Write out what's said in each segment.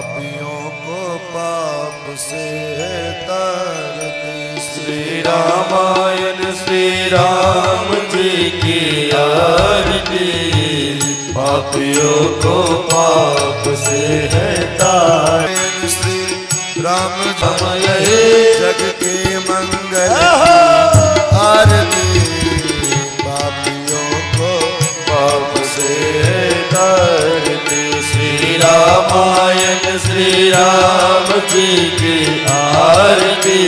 पापियों को पाप से तारती। श्री रामायण श्री राम जी की आरती, पापियों को पाप से है तारती। श्री राम यही जग के मंगल आरती, पापियों को पाप से है तारती। श्री रामायण श्री राम जी की आरती,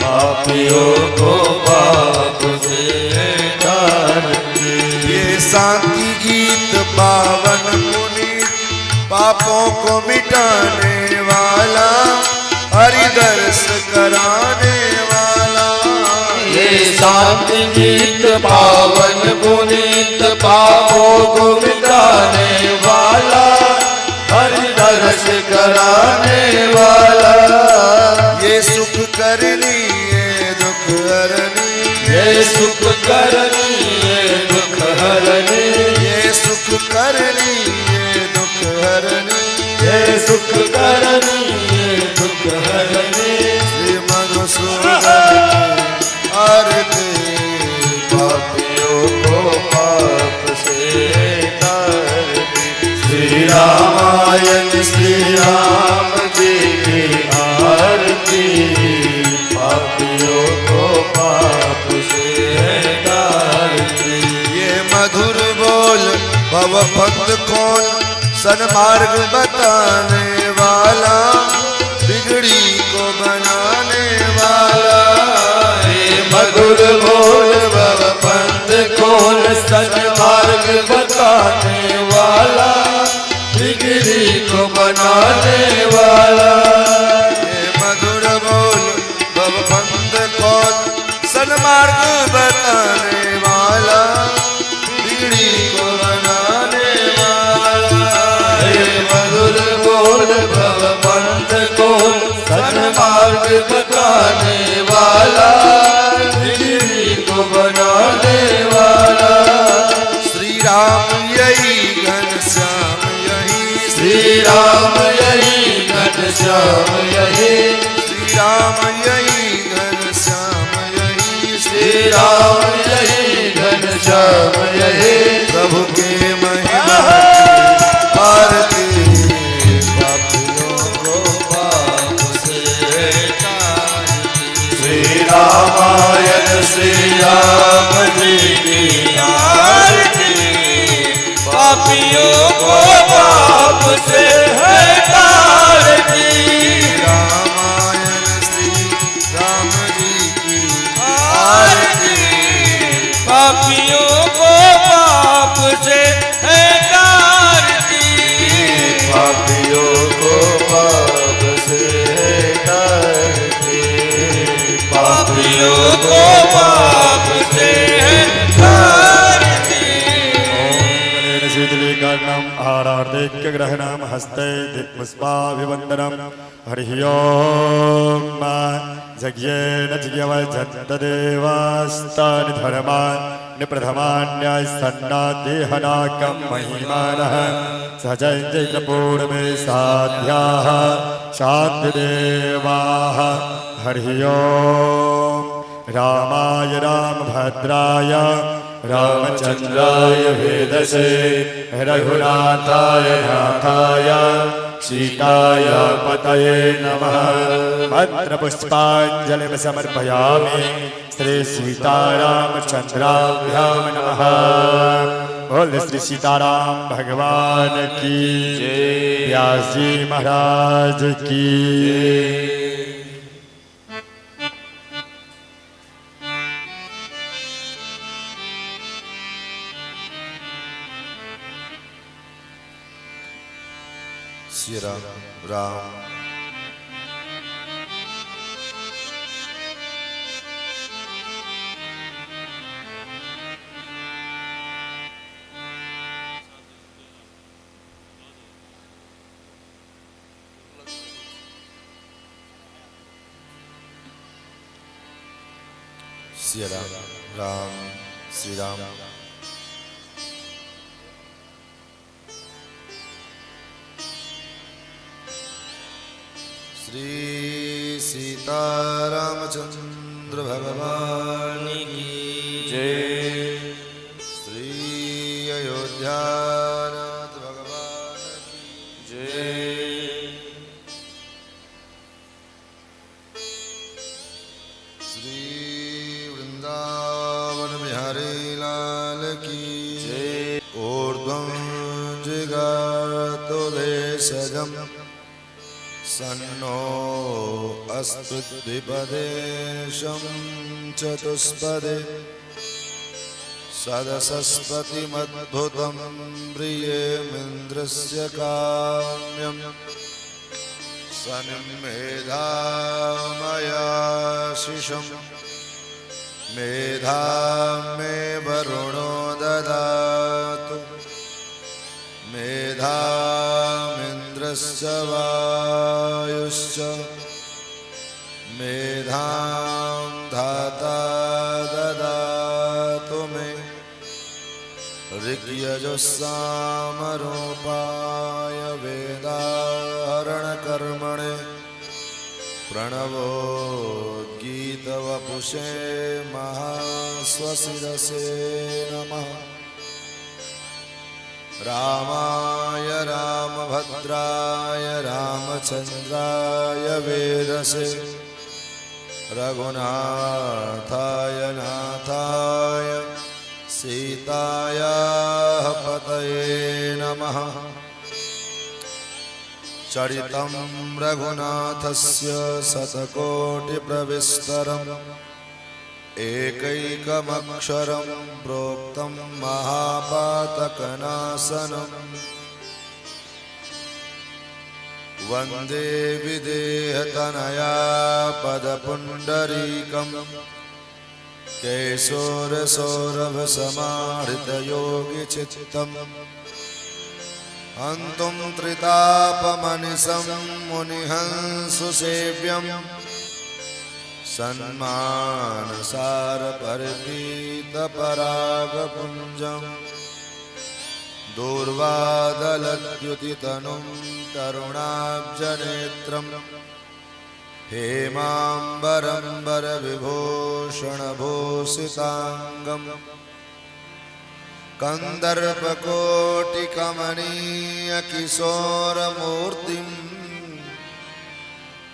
पापियों को पाप से है तारती। ये शांति गीत पावन पुनीत, पापों को मिटाने वाला, हरि दर्श कराने वाला। ये शांति गीत पावन पुनीत, पापों को मिटाने वाला, हरि दर्श कराने वाला। ये सुख करनी ये दुख हरनी, ये सुख करनी ये दुख हरनी, ये सुख करनी ये दुख हरनी, ये सुख करनी ये दुख हरनी। श्री मधुसूदन आरती, पापियों को पाप से तारती। श्री रामायण श्री राम जी की आरती, पापियों को पाप से तारती। ये मधुर बोल भव पंथ खोल, सन्मार्ग बताने वाला, बिगड़ी को बनाने वाला। ये मधुर बोल भव पंथ खोल, सन्मार्ग बताने वाला, बिगड़ी को बनाने वाला। ये मधुर बोल भव पंथ खोल, सन्मार्ग बताने वाला, बिगड़ी को बनाने वाला। ये मधुर बोल भव पंथ खोल, सन्मार्ग बताने वाला, बिगड़ी को बनाने वाला। श्री राम यही घनश्याम यही, श्री राम यही घनश्याम यही, श्री राम यही घनश्याम यही, श्री राम यही घनश्याम यही। प्रभु के महिमा आरती, पापियों को पाप से तारती। श्री रामायण श्री राम जी की आरती, पापियों को पाप से है तारती। रामायण श्री राम जी की आरती, पापियों को पाप से है तारती। पापियों को पाप से है तारती, पापियों को पाप से है तारती। शीतलीकरणम् आरार्दिक्यग्रहणं हस्ते पुष्पाभिवन्दनं। हरिः ओं यज्ञेन जिज्ञवजन्तदेवास्तानि धर्मान् निप्रथमान्यायसन्नादेहनाकं महिमानः सजयन्त्यपूर्वे साध्याः शान्तिदेवाः। हरिः ओं रामाय रामभद्राय रामचन्द्राय वेदसे, रघुनाथाय नाथाय सीताय पतये नमः। पत्रपुष्पाञ्जलिं समर्पयामि श्री सीतारामचन्द्राभ्यां नमः। बोल श्री सीताराम भगवान की जय, व्यास जी महाराज की जय। श्री राम राम श्री राम राम श्री राम। श्री सीतारामचंद्र भगवान की जय। श्री अयोध्यानाथ भगवान की जय। श्री वृंदावन बिहारी लाल की जय। ऊर्ध्वं जिगातो देशजम् सन्नो अस्तु द्विपदेशं चतुष्पदे सदसस्पतिमद्भुतं प्रियेमिन्द्रस्य काम्यम् सन्मेधामयाशिषम् मेधां मे वरुणो ददातु मेधामिन्द्रस्य वायुश्च मेधां धाता ददातु मे ऋग्यजुस्सामरूपाय वेदाहरणकर्मणे प्रणवोद्गीतवपुषे महास्वशिरसे नमः। रामाय रामभद्राय रामचन्द्राय वेदसे रघुनाथाय नाथाय सीतायाः पतये नमः। चरितं रघुनाथस्य शतकोटिप्रविस्तरम् एकैकमक्षरं प्रोक्तं महापातकनाशनम् वन्दे विदेहतनया पदपुण्डरीकम् केशोरसौरभसमाहृतयोगिचित्तम् हन्तुं त्रितापमनिशं मुनिहंसुसेव्यम् सन्मानसारपरिपीतपरागपुञ्जं दूर्वादलद्युतितनुं तरुणाब्जनेत्रं हेमाम्बरम्बरविभूषणभूषिताङ्गं कन्दर्पकोटिकमनीयकिशोरमूर्तिं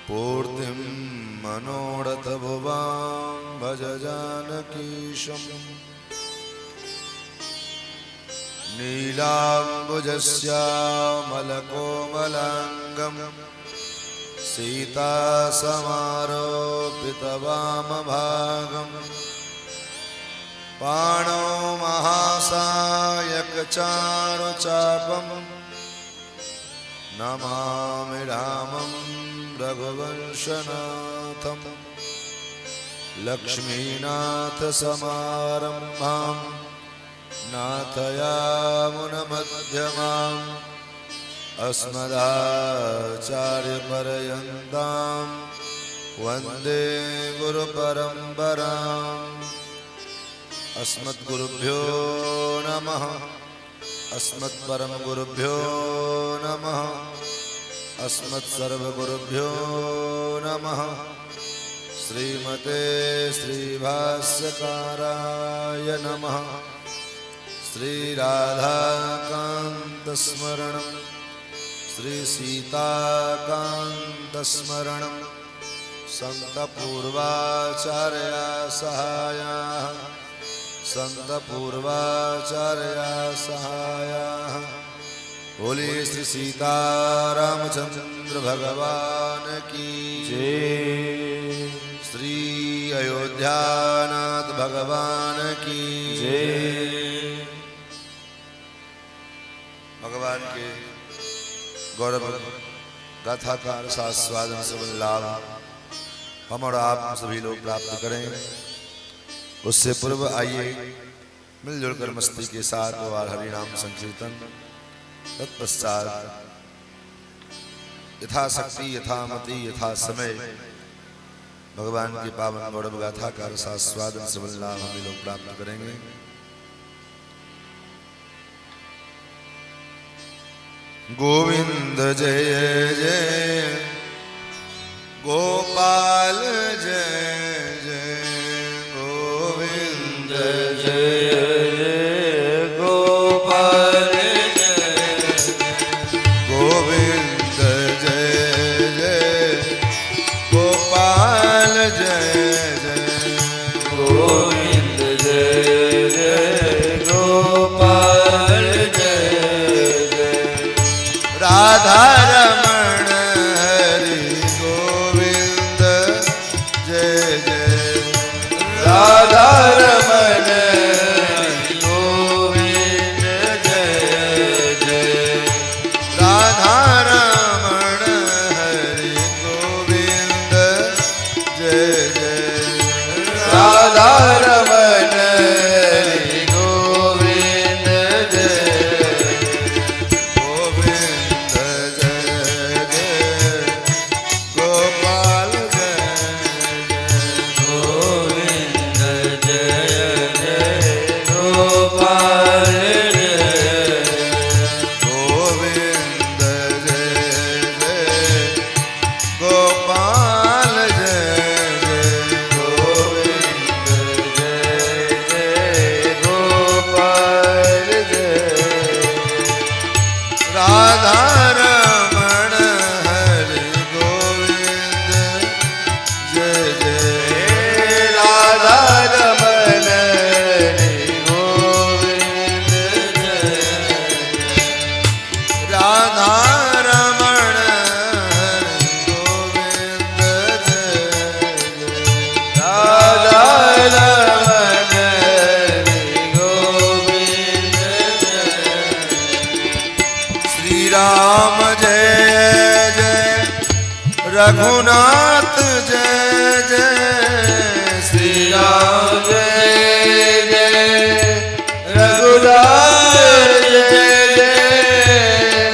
पूर्तिं मनोरथभुवां भज जानकीशम्। नीलाम्बुजश्यामलकोमलाङ्गं सीतासमारोपितवामभागं पाणौ महासायकचारुचापं नमामि रामं रघुवंशनाथं। लक्ष्मीनाथसमारम्भां नाथयामुनमध्यमाम् अस्मदाचार्यपर्यन्तां वन्दे गुरुपरम्पराम्। अस्मद्गुरुभ्यो नमः। अस्मत्परमगुरुभ्यो नमः। अस्मत्सर्वगुरुभ्यो नमः। श्रीमते श्रीभाष्यकाराय नमः। श्रीराधाकान्तस्मरणं श्रीसीताकान्तस्मरणं सन्तपूर्वाचार्या सहायाः सन्तपूर्वाचार्या सहायाः। बोले श्री सीतारामचंद्र भगवान की जय। श्री अयोध्यानाथ भगवान की जय। भगवान के गौरव गाथा का रसास्वादन से लाभ हम और आप सभी लोग प्राप्त करें। उससे पूर्व आइए मिलजुल कर मस्ती के साथ बार हरिनाम संकीर्तन, तत्पश्चात यथाशक्ति यथामति यथा समय भगवान की पावन गौरव गाथा का रसास्वादन से लाभ हम लोग प्राप्त करेंगे। गोविंद जय जय गोपाल जय जय गोविंद जय जय गोपाल जय गोविंद जय जय गोपाल जय जय गोविंद जय जय गोपाल जय जय राधा रमण हरि गोविंद जय जय राधा रमण हरि गोविंद जय जय राधा रमण हरि गोविंद जय जय राधा रमण हरि गोविंद जय गोविंद जय जय गोपाल जय जय गोविंद जय जय गोपाल जय गोविंद जय जय गोपाल जय जय गोविंद जय जय गोपाल जय राधा रमण हरि गोविंद जय जय राधा रमण हरि गोविंद जय राधा रमण हरि गोविंद जय जय राधा रमण हरि गोविंद जय श्री राम जय जय रघुनाथ जय जय श्री राम जय जय रघुनाथ जय जय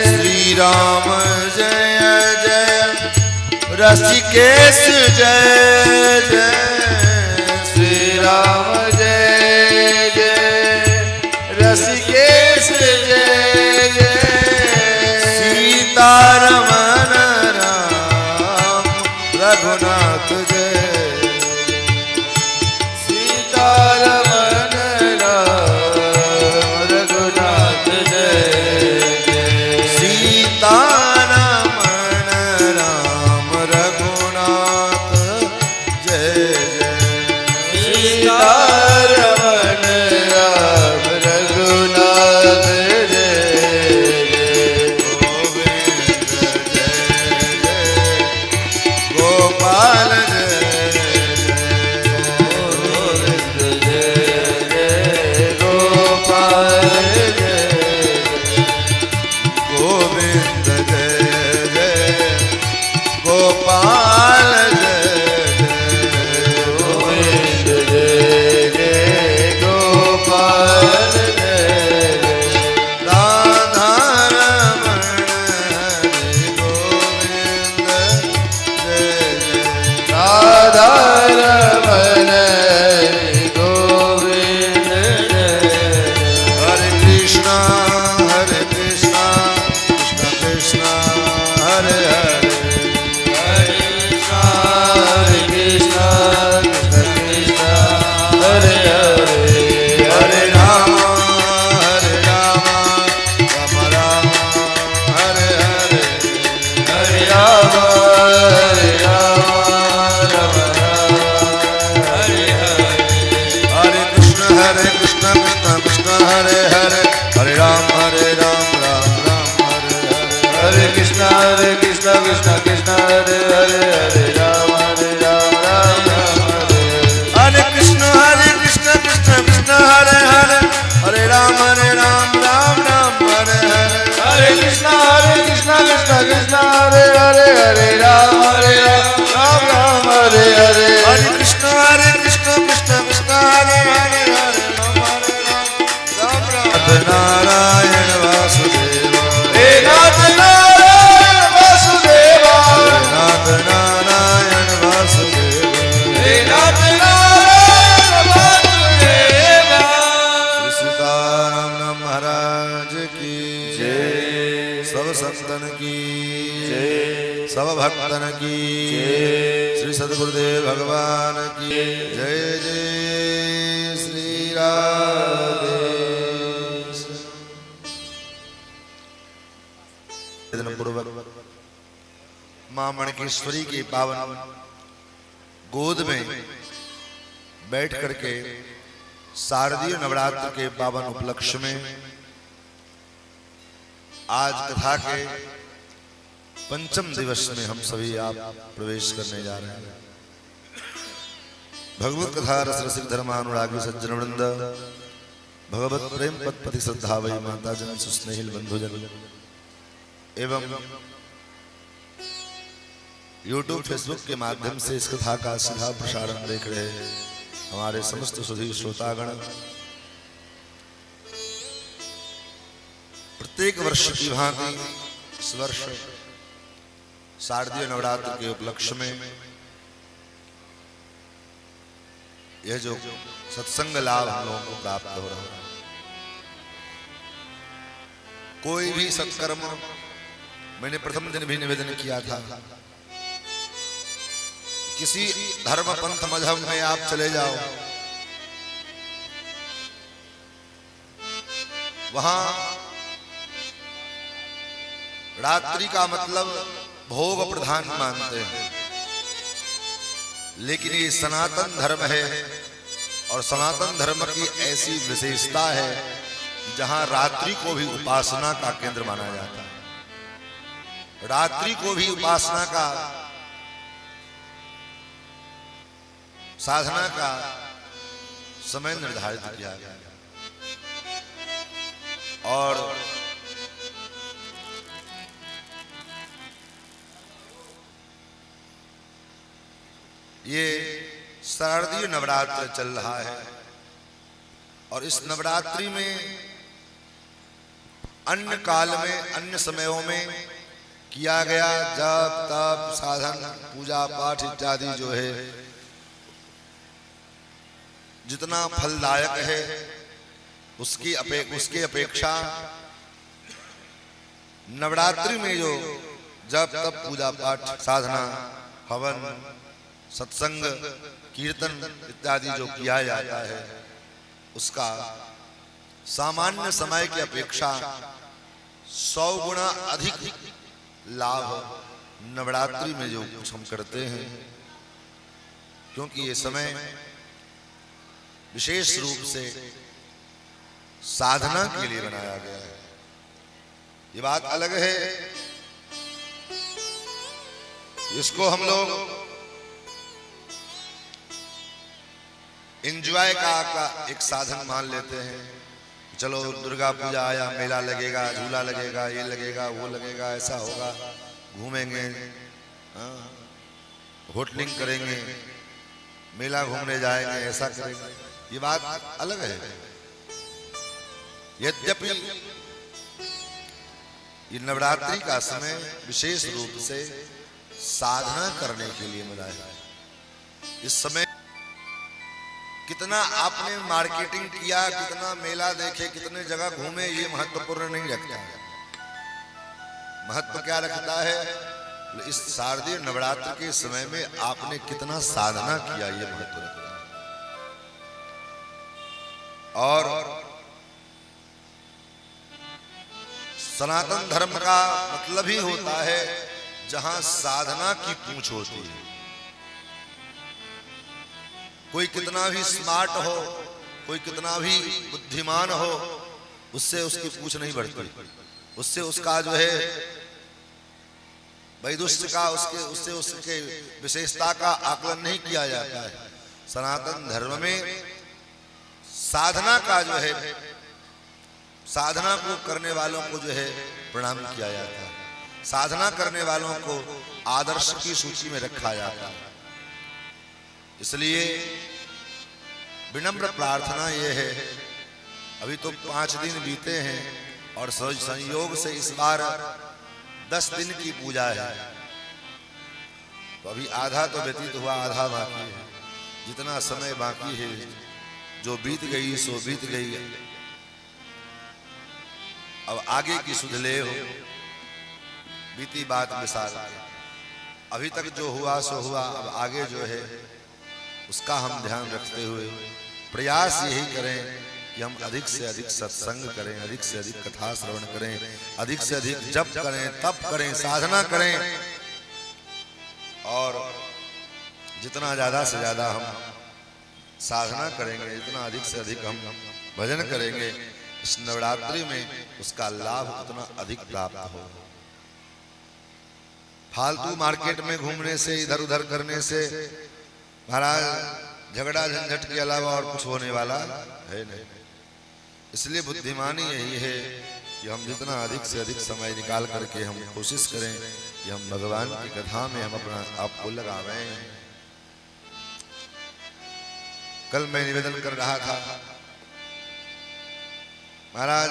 श्री राम जय जय ऋषिकेश जय जय श्री राम जय जय ऋषिकेश जय जय सीतारमण राम रघुनाथ जय सीतारमण राम रघुनाथ जय जय सीतारमण राम रघुनाथ जय जय सीतारमण राम रघुनाथ जय जय गोविंद जय जय गोपाल जय जय गोविंद जय जय गोपाल जय गोविंद जय जय गोपाल जय जय गोविंद जय जय गोपाल जय राधा रमण हरि गोविंद जय जय राधा रमण हरि गोविंद जय हरे कृष्णा कृष्ण कृष्ण हरे हरे हरे कृष्ण कृष्ण कृष्ण हरे हरे हरे राम राम राम हरे हरे हरे राम राम राम हरे हरे हरे कृष्ण कृष्ण कृष्ण हरे हरे हरे राम राम राम हरे हरे हरे कृष्ण कृष्ण कृष्ण हरे हरे हरे राम राम राम हरे हरे कृष्ण कृष्ण कृष्ण हरे हरे हरे राम राम हरे हरे हरे कृष्ण कृष्ण कृष्ण हरे हरे हरे राम राम हरे हरे हरे कृष्ण कृष्ण कृष्ण हरे हरे हरे राम राम नारायण वासुदेव हे नाथ नारायण वासुदेवा नाथ नारायण वासुदेव हे नाथ नारायण वासुदेवा श्री सीताराम महाराज की जय सब संतन की जय। सब भक्तन की जय। श्री सद्गुरुदेव भगवान की जय जय श्री राधे। दिन पूर्वक मां मणकेश्वरी की पावन गोद में बैठ करके शारदीय नवरात्र के पावन उपलक्ष्य में आज कथा के पंचम दिवस में हम सभी आप प्रवेश करने जा रहे हैं। भगवत कथा रस रसिक धर्मानुरागी सज्जन वृंद, भगवत प्रेम पति श्रद्धा वही माता जन सुस्नेहिल बंधुजन एवं YouTube फेसबुक के माध्यम से इस कथा का सीधा प्रसारण देख रहे हमारे समस्त सुधी श्रोतागण, प्रत्येक वर्ष की भांति इस वर्ष शारदीय नवरात्र के उपलक्ष्य में यह जो सत्संग लाभ हम लोगों को प्राप्त हो रहा है, कोई भी सत्कर्म, मैंने प्रथम दिन भी निवेदन किया था, किसी धर्म पंथ मजहब में आप चले जाओ, वहां रात्रि का मतलब भोग प्रधान मानते हैं, लेकिन ये सनातन धर्म है और सनातन धर्म की ऐसी विशेषता है जहां रात्रि को भी उपासना का केंद्र माना जाता है। रात्रि को भी उपासना का, साधना का समय निर्धारित किया गया और ये शारदीय नवरात्र चल रहा है और इस नवरात्रि में अन्य काल में, अन्य समयों में किया गया जप तप साधन पूजा पाठ इत्यादि जो है जितना फलदायक है उसके अपेक्षा नवरात्रि में जो जप तप पूजा पाठ साधना हवन सत्संग कीर्तन इत्यादि जो किया जाता है उसका सामान्य समय की अपेक्षा 100 गुना अधिक लाभ नवरात्रि में जो कुछ हम करते हैं, क्योंकि ये समय विशेष रूप से साधना के लिए बनाया गया है। ये बात अलग है, इसको हम लोग एंजॉय का एक साधन मान लेते हैं। चलो दुर्गा पूजा आया, मेला लगेगा, झूला लगेगा, ये लगेगा वो लगेगा, ऐसा होगा, घूमेंगे, होटलिंग करेंगे, मेला घूमने जाएंगे, ऐसा करेंगे। ये बात अलग है। यद्यपि ये नवरात्रि का समय विशेष रूप से साधना करने के लिए मिला है। इस समय कितना आपने मार्केटिंग किया, कितना मेला देखे, कितने जगह घूमे, ये महत्वपूर्ण नहीं रखता है। महत्व क्या रखता है? इस शारदीय नवरात्र के समय में आपने कितना साधना किया, ये महत्व रखता है। और सनातन धर्म का मतलब ही होता है जहां साधना की पूंछ होती है। कोई कितना भी स्मार्ट हो, कोई कितना भी बुद्धिमान हो, उससे उसकी पूंछ नहीं बढ़ती, उससे उसका जो है वैदुष्य का, उससे उसके विशेषता का आकलन नहीं किया जाता है। सनातन धर्म में साधना का जो है, साधना को करने वालों को जो है प्रणाम किया जाता है, साधना करने वालों को आदर्श की सूची में रखा जाता है। इसलिए विनम्र प्रार्थना यह है, अभी तो 5 दिन बीते हैं और संयोग से इस बार 10 दिन की पूजा है, तो अभी आधा तो व्यतीत हुआ, आधा बाकी है। जितना समय बाकी है, जो बीत गई सो बीत गई, अब आगे की सुध ले हो। बीती बात विसार, अभी तक जो हुआ सो हुआ, अब आगे जो है उसका हम ध्यान रखते हुए प्रयास यही करें कि हम अधिक से अधिक सत्संग करें, अधिक से अधिक कथा श्रवण करें, अधिक से अधिक जप करें, तप करें, साधना करें, और जितना ज्यादा से ज्यादा हम साधना करेंगे, जितना अधिक से अधिक हम भजन करेंगे, इस नवरात्रि में उसका लाभ उतना अधिक प्राप्त हो। फालतू मार्केट में घूमने से, इधर उधर करने से महाराज झगड़ा झंझट के अलावा और कुछ होने वाला है नहीं। इसलिए बुद्धिमानी यही है कि हम जितना अधिक से अधिक समय निकाल करके हम कोशिश करें कि हम भगवान की कथा में हम अपना आप को लगा रहे हैं। कल मैं निवेदन कर रहा था महाराज,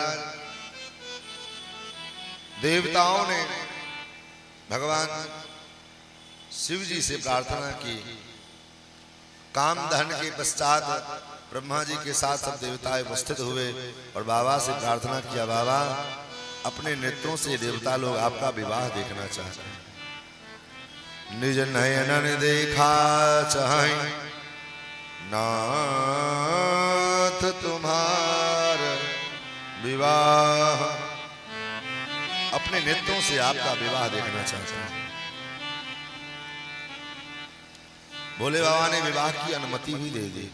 देवताओं ने भगवान शिव जी से प्रार्थना की। काम दहन के पश्चात ब्रह्मा जी के साथ सब देवता उपस्थित हुए और बाबा से प्रार्थना किया, बाबा अपने नेत्रों से देवता लोग आपका विवाह देखना चाहते हैं। निज नयनन देखा चाहे नाथ तुम्हार विवाह, अपने नेत्रों से आपका विवाह देखना चाहते हैं। भोले बाबा ने विवाह की अनुमति भी दे दी,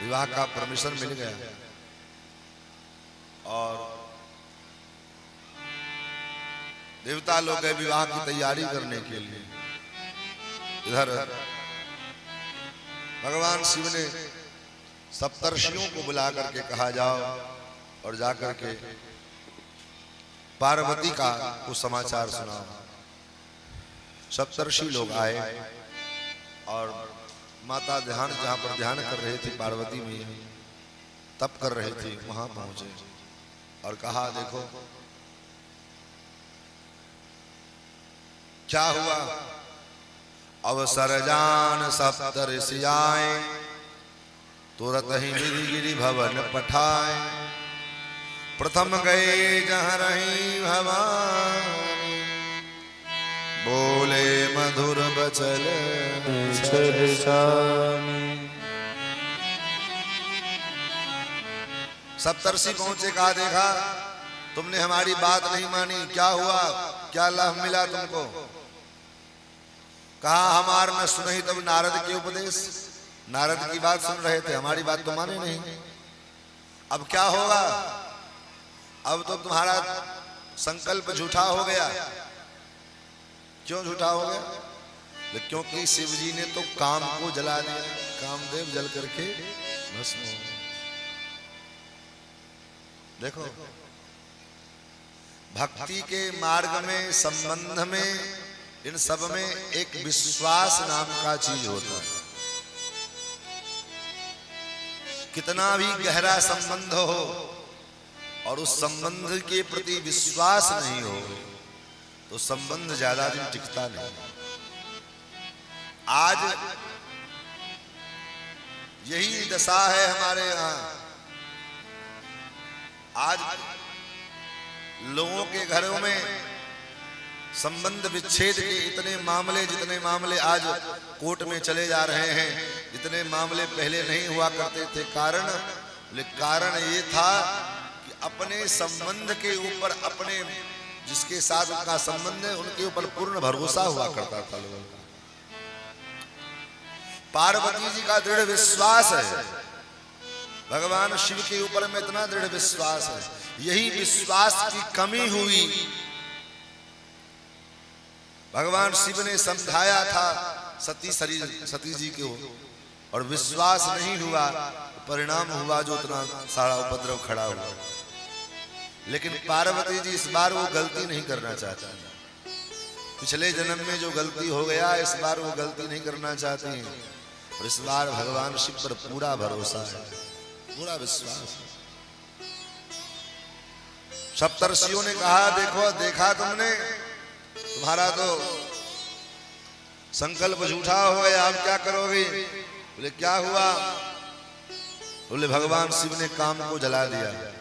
विवाह का परमिशन मिल गया। और देवता लोग गए विवाह की तैयारी करने के लिए। इधर भगवान शिव ने सप्तर्षियों को बुला करके कहा, जाओ और जाकर के पार्वती का को समाचार सुनाओ। सप्तर्षि लोग आए और माता ध्यान, जहां पर ध्यान कर रहे थे पार्वती मैया, तप कर रहे थे, वहां पहुंचे और कहा, देखो क्या हुआ। अवसर जान सप्तर्षि आए, तुरत ही गिरि भवन पठाए। प्रथम गए जहाँ रही भवानी, बोले मधुर बचल सप्तर्षि पहुंचे, कहा, देखा तुमने हमारी बात नहीं मानी, क्या हुआ, क्या लाभ मिला तुमको। कहा, हमार न सुनही तब नारद के उपदेश, नारद की बात सुन रहे थे, हमारी बात तो माने नहीं। अब क्या होगा, अब तो तुम्हारा संकल्प झूठा हो गया। क्यों झूठा हो गया? क्योंकि शिव जी ने तो काम को जला दिया, कामदेव जल करके भस्म हो। देखो, भक्ति के मार्ग में, संबंध में, इन सब में एक विश्वास नाम का चीज होता है। कितना भी गहरा संबंध हो और उस संबंध के प्रति विश्वास नहीं हो तो संबंध ज्यादा दिन टिकता नहीं। आज यही दशा है हमारे यहाँ। आज लोगों के घरों में संबंध विच्छेद के इतने मामले, जितने मामले आज कोर्ट में चले जा रहे हैं, जितने मामले पहले नहीं हुआ करते थे। कारण ये था कि अपने संबंध के ऊपर, अपने जिसके साथ उनका संबंध है उनके ऊपर पूर्ण भरोसा हुआ करता था लोगों का। पार्वती जी का दृढ़ विश्वास है, भगवान शिव के ऊपर में इतना दृढ़ विश्वास है। यही विश्वास की कमी हुई। भगवान शिव ने समझाया था सती जी को और विश्वास नहीं हुआ, परिणाम हुआ जो उतना सारा उपद्रव खड़ा हुआ। लेकिन पार्वती जी इस बार वो गलती नहीं करना चाहती। पिछले जन्म में जो गलती हो गया, इस बार वो गलती नहीं करना चाहती हैं। और इस बार भगवान शिव पर पूरा भरोसा है, पूरा विश्वास है। सप्तर्षियों ने कहा, देखो, देखा तुमने, तुम्हारा तो संकल्प झूठा हो गया, अब क्या करोगे? बोले, क्या हुआ? बोले, भगवान शिव ने काम को जला दिया।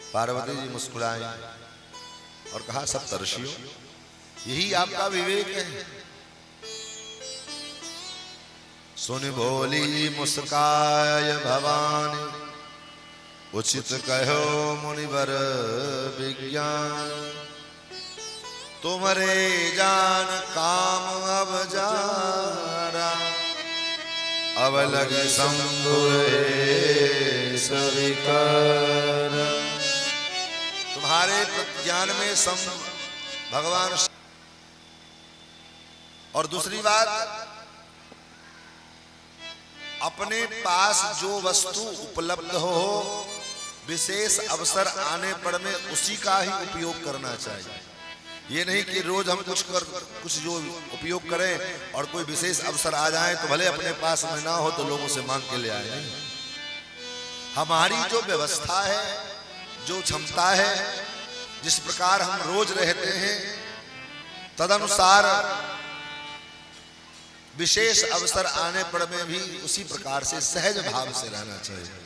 पार्वती जी मुस्कुराई, और कहा सप्तर्षियों, यही आपका विवेक है। सुन भोली मुस्काय भवानी, उचित कहो मुनिवर विज्ञान। तुमरे जान काम अब जारा, अब लगे शंभु सविकार। तुम्हारे ज्ञान में भगवान। और दूसरी बात, अपने पास जो वस्तु उपलब्ध हो, विशेष अवसर आने पर में उसी का ही उपयोग करना चाहिए। ये नहीं कि रोज हम कुछ जो उपयोग करें और कोई विशेष अवसर आ जाए तो भले अपने पास में ना हो तो लोगों से मांग के ले आए। नहीं, हमारी जो व्यवस्था है, जो क्षमता है, जिस प्रकार हम रोज रहते हैं, तदनुसार विशेष अवसर आने पर में भी उसी प्रकार से सहज भाव से रहना चाहिए।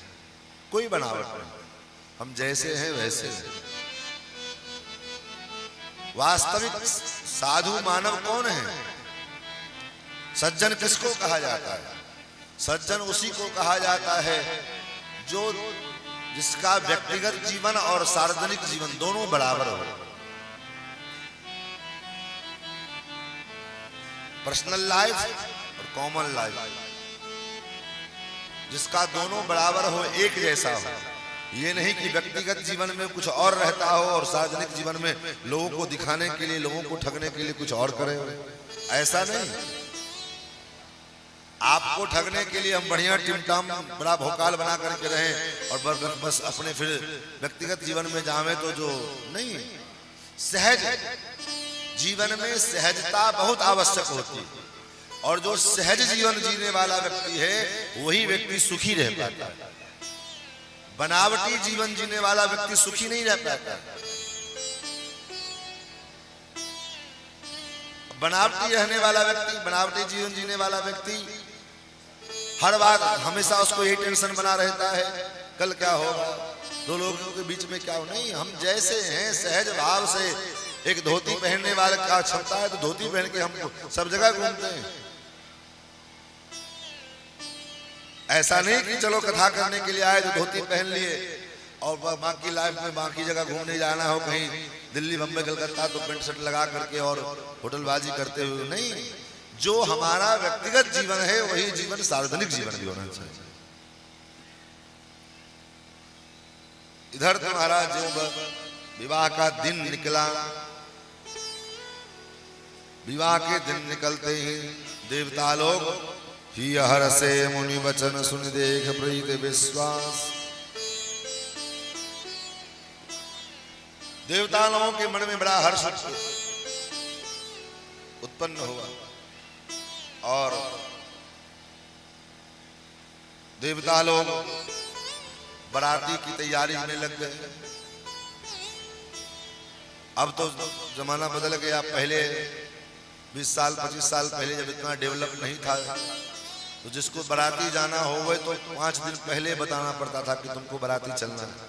कोई बनावट नहीं, हम जैसे हैं वैसे हैं। वास्तविक साधु मानव कौन है? सज्जन किसको कहा जाता है? सज्जन उसी को कहा जाता है जो जिसका व्यक्तिगत जीवन और सार्वजनिक जीवन दोनों बराबर हो। पर्सनल लाइफ और कॉमन लाइफ, जिसका दोनों बराबर हो, एक जैसा हो। ये नहीं कि व्यक्तिगत जीवन में कुछ और रहता हो और सार्वजनिक जीवन में लोगों को दिखाने के लिए, लोगों को ठगने के लिए कुछ और करे। ऐसा नहीं। आपको ठगने के लिए हम बढ़िया टिमटाम बड़ा भोकाल बना करके रहें और बस अपने फिर व्यक्तिगत जीवन में जावे तो जो नहीं। सहज जीवन में सहजता बहुत आवश्यक होती है, और जो सहज जीवन जीने वाला व्यक्ति है वही व्यक्ति सुखी रह पाता है। बनावटी जीवन जीने वाला व्यक्ति सुखी नहीं रह पाता। बनावटी रहने वाला व्यक्ति, बनावटी जीवन जीने वाला व्यक्ति हर बार हमेशा उसको यही टेंशन बना रहता है, कल क्या होगा, दो लोगों के बीच में क्या हो। नहीं, हम जैसे हैं सहज भाव से। एक धोती पहनने वाले का क्षमता है तो धोती पहन के हम सब जगह घूमते हैं। ऐसा नहीं कि चलो कथा करने के लिए आए तो धोती पहन लिए और बाकी लाइफ में बाकी जगह घूमने जाना हो, कहीं दिल्ली, बम्बई, कलकत्ता, तो पेंट शर्ट लगा करके और होटलबाजी करते हुए। नहीं, जो हमारा व्यक्तिगत जीवन है वही जीवन सार्वजनिक जीवन भी होना चाहिए। इधर तुम्हारा जो विवाह का दिन निकला, विवाह के दिन निकलते ही देवता लोग ही हर से मुनि वचन सुन देख प्रीत विश्वास। देवता लोगों के मन में बड़ा हर्ष उत्पन्न हुआ और देवता लोग बराती की तैयारी में लग गए। अब तो जमाना बदल गया। पहले 20 साल 25 साल पहले जब इतना डेवलप नहीं था तो जिसको बराती जाना हो तो 5 दिन पहले बताना पड़ता था कि तुमको बराती चलना है।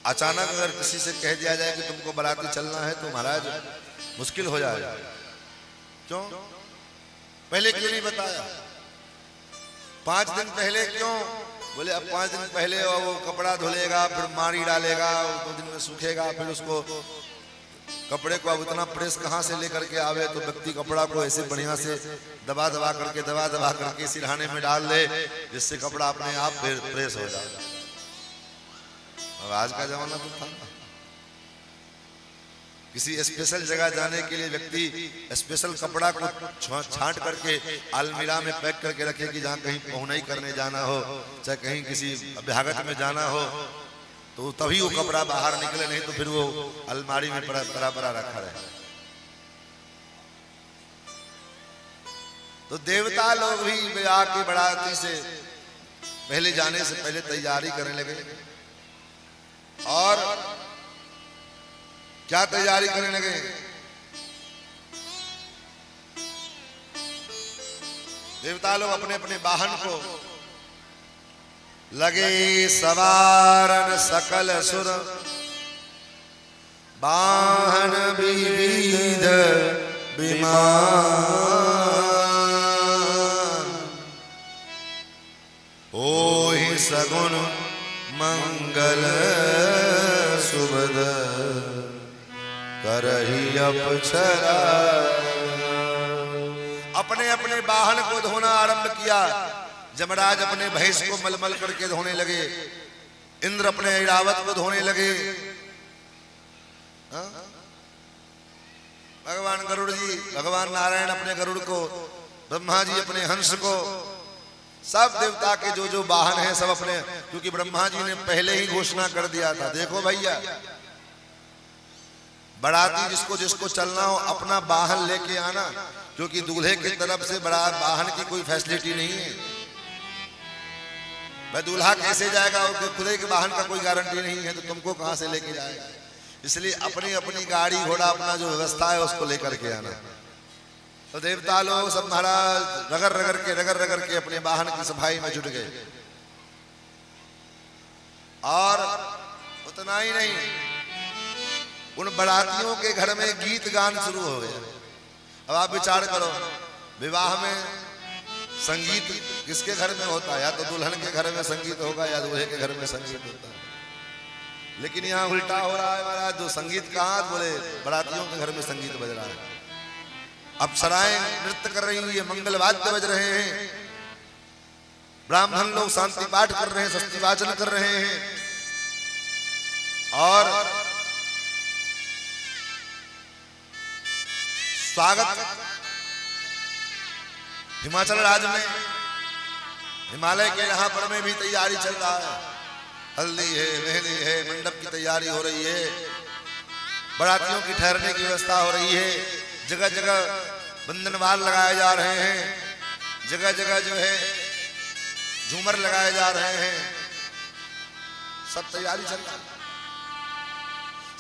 अचानक अगर किसी से कह दिया जाए कि तुमको बराती चलना है तो महाराज मुश्किल हो जाएगा। क्यों? पहले क्यों नहीं बताया? 5 दिन पहले क्यों? बोले अब 5 दिन पहले वो कपड़ा धुलेगा, फिर मारी डालेगा, 2 दिन में सूखेगा, फिर उसको कपड़े को अब उतना प्रेस कहाँ से लेकर के आवे, तो व्यक्ति कपड़ा को ऐसे बढ़िया से दबा दबा करके सिरहाने में डाल दे जिससे कपड़ा अपने आप प्रेस हो जाए। अब आज का जमाना तो था, किसी स्पेशल जगह जाने के लिए व्यक्ति स्पेशल कपड़ा को छांट करके अलमीरा में पैक करके रखे कि जहाँ कहीं पहुनाई करने जाना हो, चाहे कहीं किसी अभ्यागत में जाना हो तो तभी वो कपड़ा बाहर निकले, नहीं तो फिर वो अलमारी में पड़ा रखा रहे। तो देवता लोग भी विवाह की बराती से पहले जाने से पहले तैयारी करने लगे। और क्या तैयारी करने लगे? देवता लोग अपने अपने वाहन को लगे सवारन सकल सुर, वाहन विविध विमान, ओहि सगुन मंगल सुबद, करही अपचरा। अपने अपने वाहन को धोना आरंभ किया। जमराज अपने भैंस को मलमल करके धोने लगे, इंद्र अपने ऐरावत को धोने लगे, भगवान गरुड़ जी, भगवान नारायण अपने गरुड़ को, ब्रह्मा जी अपने हंस को, सब देवता के जो जो वाहन हैं सब अपने, क्योंकि ब्रह्मा जी ने पहले ही घोषणा कर दिया था, देखो भैया बराती जिसको जिसको चलना हो अपना वाहन लेके आना, क्योंकि दूल्हे की तरफ से बड़ा वाहन की कोई फैसिलिटी नहीं है। भाई दूल्हा कैसे जाएगा, उसके खुदे के वाहन का कोई गारंटी नहीं है, तो तुमको कहां से लेके जाएगा। इसलिए अपनी अपनी गाड़ी घोड़ा अपना जो व्यवस्था है उसको लेकर के आना। तो देवता लोग सब महाराज रगड़ रगड़ के अपने वाहन की सफाई में जुट गए। और उतना ही नहीं, उन बरातियों के घर में गीत गान शुरू हो गया। अब आप विचार करो, विवाह में संगीत किसके घर में होता है? या तो दुल्हन के घर में संगीत होगा या दूल्हे के घर में संगीत होता है। लेकिन यहाँ उल्टा हो रहा है महाराज, जो संगीत कहाँ, बोले बरातियों के घर में संगीत बज रहा है। अप्सराएं नृत्य कर रही हुई है, मंगल वाद्य बज रहे हैं, ब्राह्मण लोग शांति पाठ कर रहे हैं, स्वस्ति वाचन कर रहे हैं। और स्वागत हिमाचल राज्य में, हिमालय के यहाँ पर में भी तैयारी चल रहा है। हल्दी है, मेहंदी है, मंडप की तैयारी हो रही है, बरातियों की ठहरने की व्यवस्था हो रही है, जगह जगह बंधनवाल लगाए जा रहे हैं, जगह जगह जो है झूमर लगाए जा रहे हैं, सब तैयारी चल रहा है,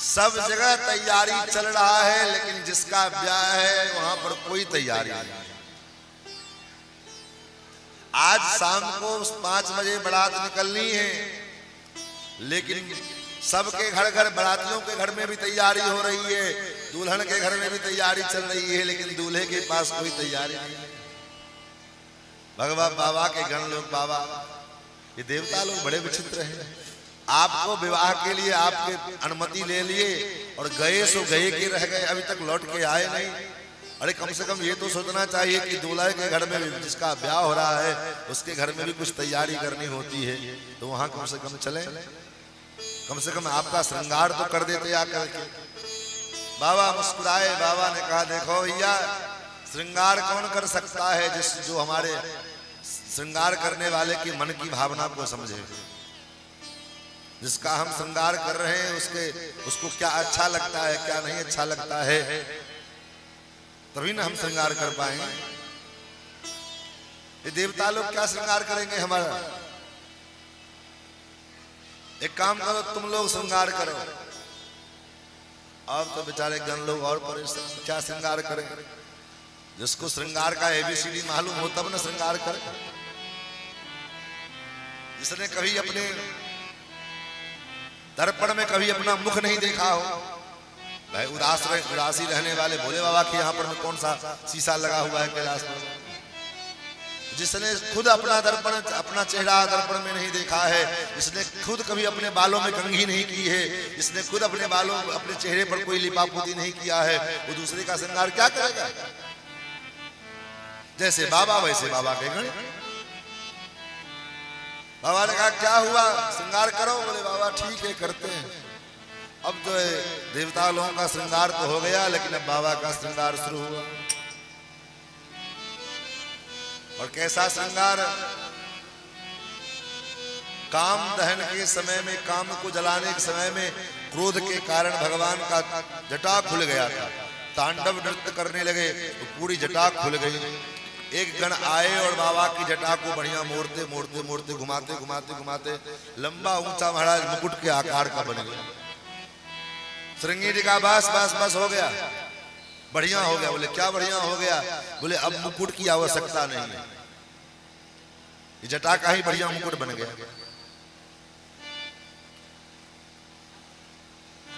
सब जगह तैयारी चल रहा है। लेकिन जिसका ब्याह है वहां पर कोई तैयारी नहीं। आज शाम को 5 बजे बारात निकलनी है, लेकिन सबके घर घर बरातियों के घर में भी तैयारी हो रही है, दुल्हन के घर में भी तैयारी चल रही है, लेकिन दूल्हे के पास कोई तैयारी नहीं है। भगवान बाबा के गण लोग, बाबा ये देवता लोग बड़े विचित्र हैं। आपको विवाह के लिए आपके अनुमति ले लिए और गए सो गए के रह गए, अभी तक लौट के आए नहीं। अरे कम से कम ये तो सोचना चाहिए कि दूल्हे के घर में जिसका ब्याह हो रहा है उसके घर में भी कुछ तैयारी करनी होती है, तो वहां कम से कम चले, कम से कम आपका श्रृंगार तो कर देते आकर के। बाबा मुस्कुराए, बाबा ने कहा देखो भैया, श्रृंगार कौन कर सकता है जो हमारे श्रृंगार करने वाले के मन की भावना को समझे। जिसका हम श्रृंगार कर रहे हैं उसको क्या अच्छा लगता है, क्या नहीं अच्छा लगता है, तभी ना हम श्रृंगार कर पाएंगे। ये देवता लोग क्या श्रृंगार करेंगे हमारा? एक काम करो, तुम लोग श्रृंगार करो। अब तो बेचारे गण लोग और परेशान, क्या श्रृंगार करें? जिसको श्रृंगार का ABCD मालूम हो तब ना श्रृंगार करे। जिसने कभी अपने दर्पण में कभी अपना मुख नहीं देखा हो, भाई उदासी रहने वाले भोले बाबा के यहाँ पर में कौन सा शीशा लगा हुआ है कैलाश पर? जिसने खुद अपना दर्पण, अपना चेहरा दर्पण में नहीं देखा है, जिसने खुद कभी अपने बालों में कंघी नहीं की है, जिसने खुद अपने बालों, अपने चेहरे पर कोई लिपापोती नहीं किया है, वो दूसरे का श्रृंगार क्या करेगा? जैसे बाबा वैसे बाबा के गण। बाबा ने कहा क्या हुआ, श्रृंगार करो? बोले बाबा ठीक है करते हैं। अब तो देवता लोगों का श्रृंगार तो हो गया, लेकिन अब बाबा का श्रृंगार शुरू हुआ। और कैसा श्रृंगार? काम दहन के समय में, काम को जलाने के समय में क्रोध के कारण भगवान का जटा खुल गया था, तांडव नृत्य करने लगे तो पूरी जटा खुल गई। एक गण आए और बाबा की जटा को बढ़िया मोड़ते मोड़ते मोड़ते घुमाते घुमाते घुमाते लंबा ऊंचा महाराज मुकुट के आकार का बन गया। श्रृंगी जी का बस बस बस हो गया, बढ़िया हो गया। बोले क्या बढ़िया हो गया? बोले अब मुकुट की आवश्यकता नहीं है, ये जटा का ही बढ़िया मुकुट बन गया।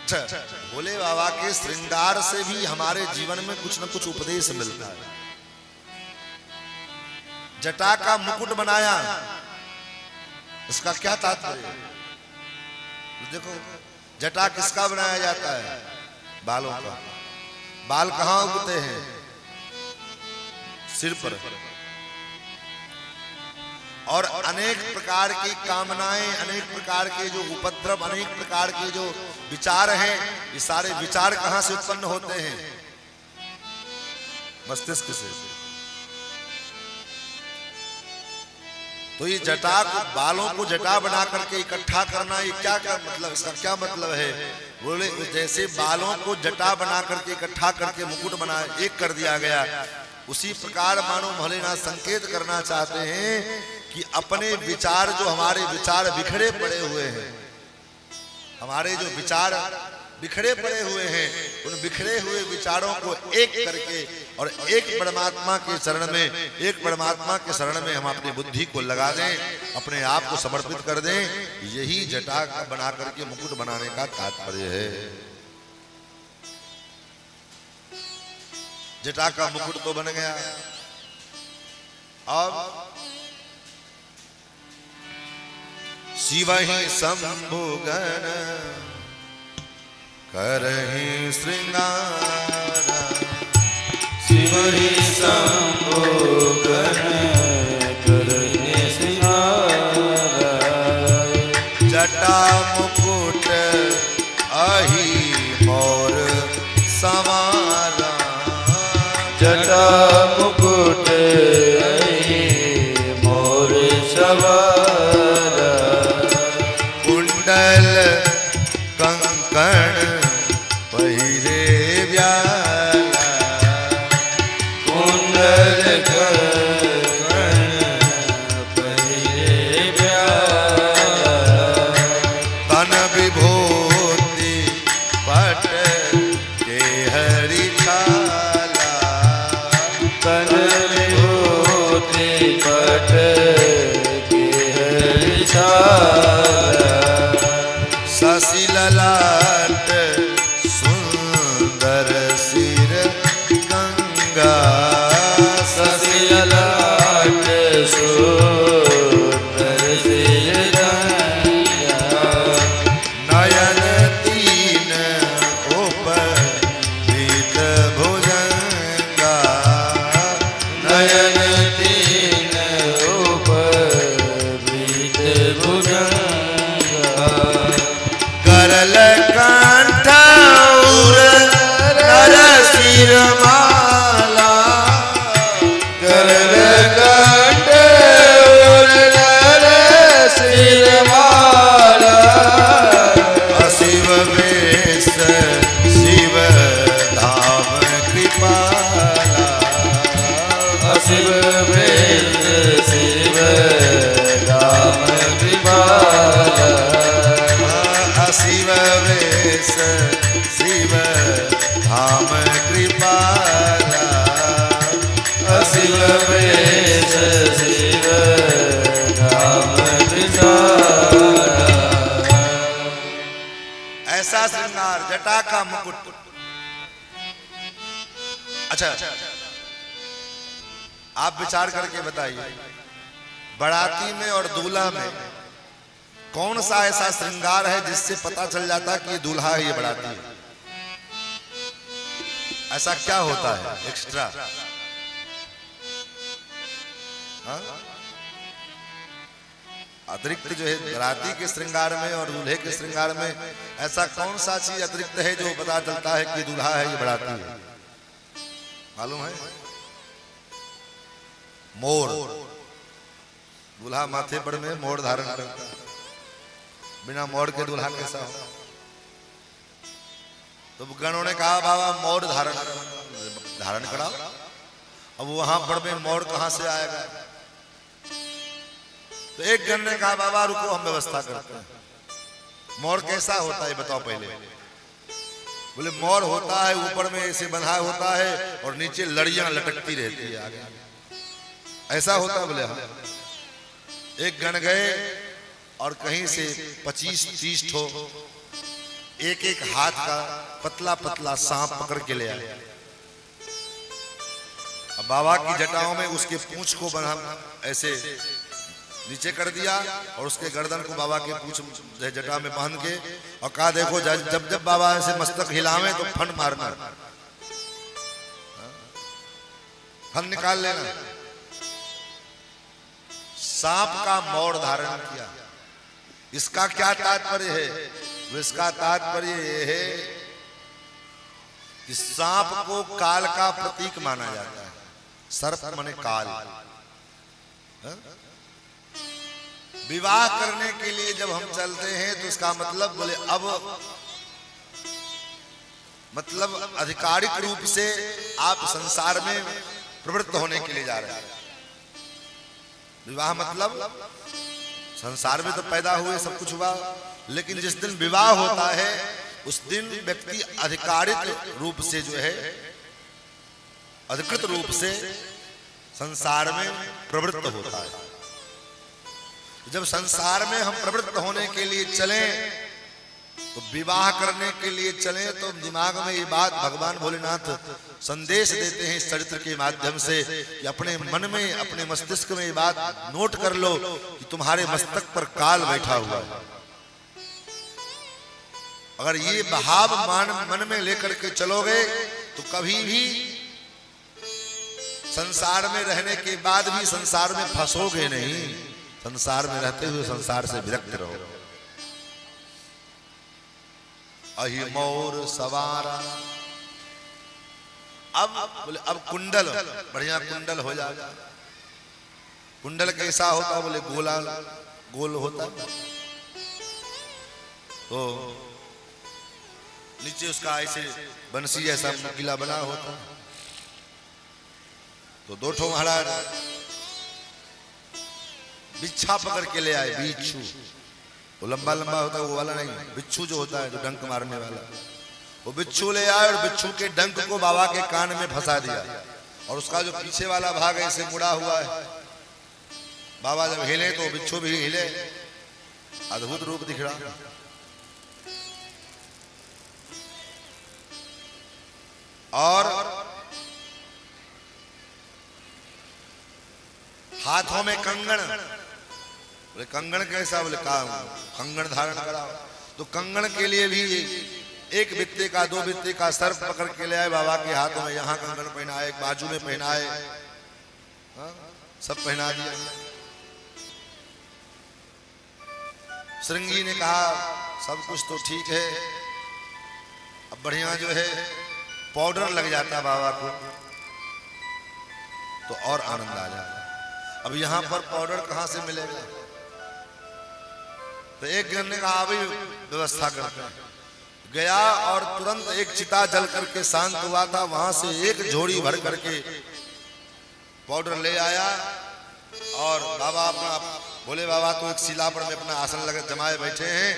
भोले बाबा के श्रृंगार से भी हमारे जीवन में कुछ न कुछ उपदेश मिलता है। जटा का मुकुट बनाया, इसका क्या तात्पर्य? देखो, जटा किसका बनाया जाता है? बालों का। बाल कहां उगते हैं? सिर पर। और अनेक प्रकार की कामनाएं, अनेक प्रकार के जो उपद्रव, अनेक प्रकार के जो विचार हैं, ये सारे विचार कहां से उत्पन्न होते हैं? मस्तिष्क से। तो ये जटा को, बालों को जटा बना करके इकट्ठा करना, ये क्या मतलब, इसका क्या मतलब है? बोले जैसे बालों को जटा बना करके इकट्ठा करके मुकुट बना एक कर दिया गया, उसी प्रकार मानो भोलेनाथ संकेत करना चाहते हैं कि अपने विचार, जो हमारे विचार बिखरे पड़े हुए हैं, हमारे जो विचार बिखरे पड़े हुए हैं, उन बिखरे हुए विचारों को एक करके और एक परमात्मा के शरण में, एक परमात्मा के शरण में हम अपनी बुद्धि को लगा दें, अपने आप को समर्पित कर दें। यही जटा बना करके मुकुट बनाने का तात्पर्य है। जटा का मुकुट तो बन गया। अब शिव ही शंभु गण करहि श्रृंगार, शिव ही शंभु गण करहि श्रृंगार, जटा मुकुट अहि मोर संवारा, जटा मुकुट अहि मोर संवारा, कुंडल कंकण पहिरे व्याला, कुंडल कंकण पहिरे व्याला, तन विभूति पट के हरि छाला, तन विभूति पट के हरि छाला, शशि ललाट सुंदर सिर गंगा, शशि ललाट सुंदर सिर गंगा, नयन तीन उपरीत भुजंगा, नयन तीन उपरीत भुजंगा, करल कंठ उर नर सिर माला, करल कंठ उर नर सिर माला, शिव वेश शिव धाम कृपाला, शिव वेश शिव राम कृपाला, शिव वेश शिव धाम कृपाला, शिव वेश शिव राम कृपाला। ऐसा श्रृंगार, जटा का मुकुट। अच्छा, आप विचार करके बताइए, बाराती में और दूल्हा में कौन सा ऐसा श्रृंगार है जिससे पता चल जाता कि ये दूल्हा है, ये बाराती है? ऐसा क्या होता है एक्स्ट्रा? हाँ? अतिरिक्त जो है बाराती के श्रृंगार में और दूल्हे के श्रृंगार में, ऐसा कौन सा चीज अतिरिक्त है जो पता चलता है कि दूल्हा है, ये बाराती है? मालूम है? मोर। दूल्हा माथे पर में मोर धारण करता है, बिना मोर के दूल्हा कैसा हो? तो गणों ने कहा बाबा मोर धारण कराओ। अब वहां पर में मोर कहां से आएगा? तो एक गण ने कहा बाबा रुको, हम व्यवस्था करते हैं। मोर कैसा होता है बताओ पहले। बोले मोर होता है ऊपर में ऐसे बंधा होता है और नीचे लड़ियां लटकती रहती है आगे, ऐसा होता है। बोले हाँ। एक गण गए और कहीं से 25-30 ठो एक एक हाथ का पतला पतला सांप पकड़ के ले आया। अब बाबा की जटाओं में उसके पूंछ को बना ऐसे नीचे कर दिया और उसके गर्दन को बाबा के पूंछ जटा में बांध के और कहा देखो जब जब बाबा ऐसे मस्तक हिलावे तो फन मारना, फन निकाल लेना। सांप का मौड़ धारण किया। इसका क्या तात्पर्य है? इसका तात्पर्य यह है कि सांप को काल का प्रतीक माना जाता है। सर्प माने काल। विवाह करने के लिए जब हम चलते हैं तो इसका मतलब बोले अब मतलब आधिकारिक रूप से आप संसार में प्रवृत्त होने के लिए जा रहे हैं। विवाह मतलब संसार में तो पैदा हुए सब कुछ हुआ, लेकिन जिस दिन विवाह होता है उस दिन व्यक्ति आधिकारिक रूप से जो है अधिकृत रूप से संसार में प्रवृत्त होता है। जब संसार में हम प्रवृत्त होने के लिए चलें तो विवाह करने के लिए चलें तो दिमाग में ये बात भगवान भोलेनाथ संदेश देते हैं इस चरित्र के माध्यम से कि अपने मन में अपने मस्तिष्क में ये बात नोट कर लो कि तुम्हारे मस्तक पर काल बैठा हुआ है। अगर ये भाव मन में लेकर के चलोगे तो कभी भी संसार में रहने के बाद भी संसार में फंसोगे नहीं। संसार में रहते हुए संसार से विरक्त रहो। अहि मोर सवारा। अब बोले अब कुंडल बढ़िया कुंडल हो जाएगा। कुंडल कैसा होता? बोले गोला गोल होता, तो नीचे उसका ऐसे बंसी ऐसा नुकीला बना होता। तो दो ठो महाराज बिच्छा पकड़ के ले आए। बिच्छू वो लंबा लंबा होता है, वो वाला नहीं, बिच्छू जो होता है जो डंक मारने वाला, वो बिच्छू ले आए और बिच्छू के डंक को बाबा के कान में फंसा दिया और उसका जो पीछे वाला भाग ऐसे मुड़ा हुआ है। बाबा जब हिले तो बिच्छू भी हिले। अद्भुत रूप दिख रहा। और हाथों में कंगन। बोले कंगन कैसा? बोले कंगन धारण करा। तो कंगन के लिए भी एक बित्ते का दो बित्ते का सर्प पकड़ के ले आए बाबा के हाथों में। यहाँ कंगन पहनाए, एक बाजू में पहनाए, सब पहना दिया। श्रृंगी ने कहा सब कुछ तो ठीक है, अब बढ़िया जो है पाउडर लग जाता बाबा को तो और आनंद आ जाता। अब यहाँ पर पाउडर कहाँ से मिलेगा? तो एक जन ने कहा अभी व्यवस्था करते हैं। गया और तुरंत एक चिता जल करके शांत हुआ था, वहां से एक झोड़ी भर करके पाउडर ले आया और बाबा अपना बोले बाबा तो एक शिला पर में अपना आसन लगे जमाए बैठे हैं।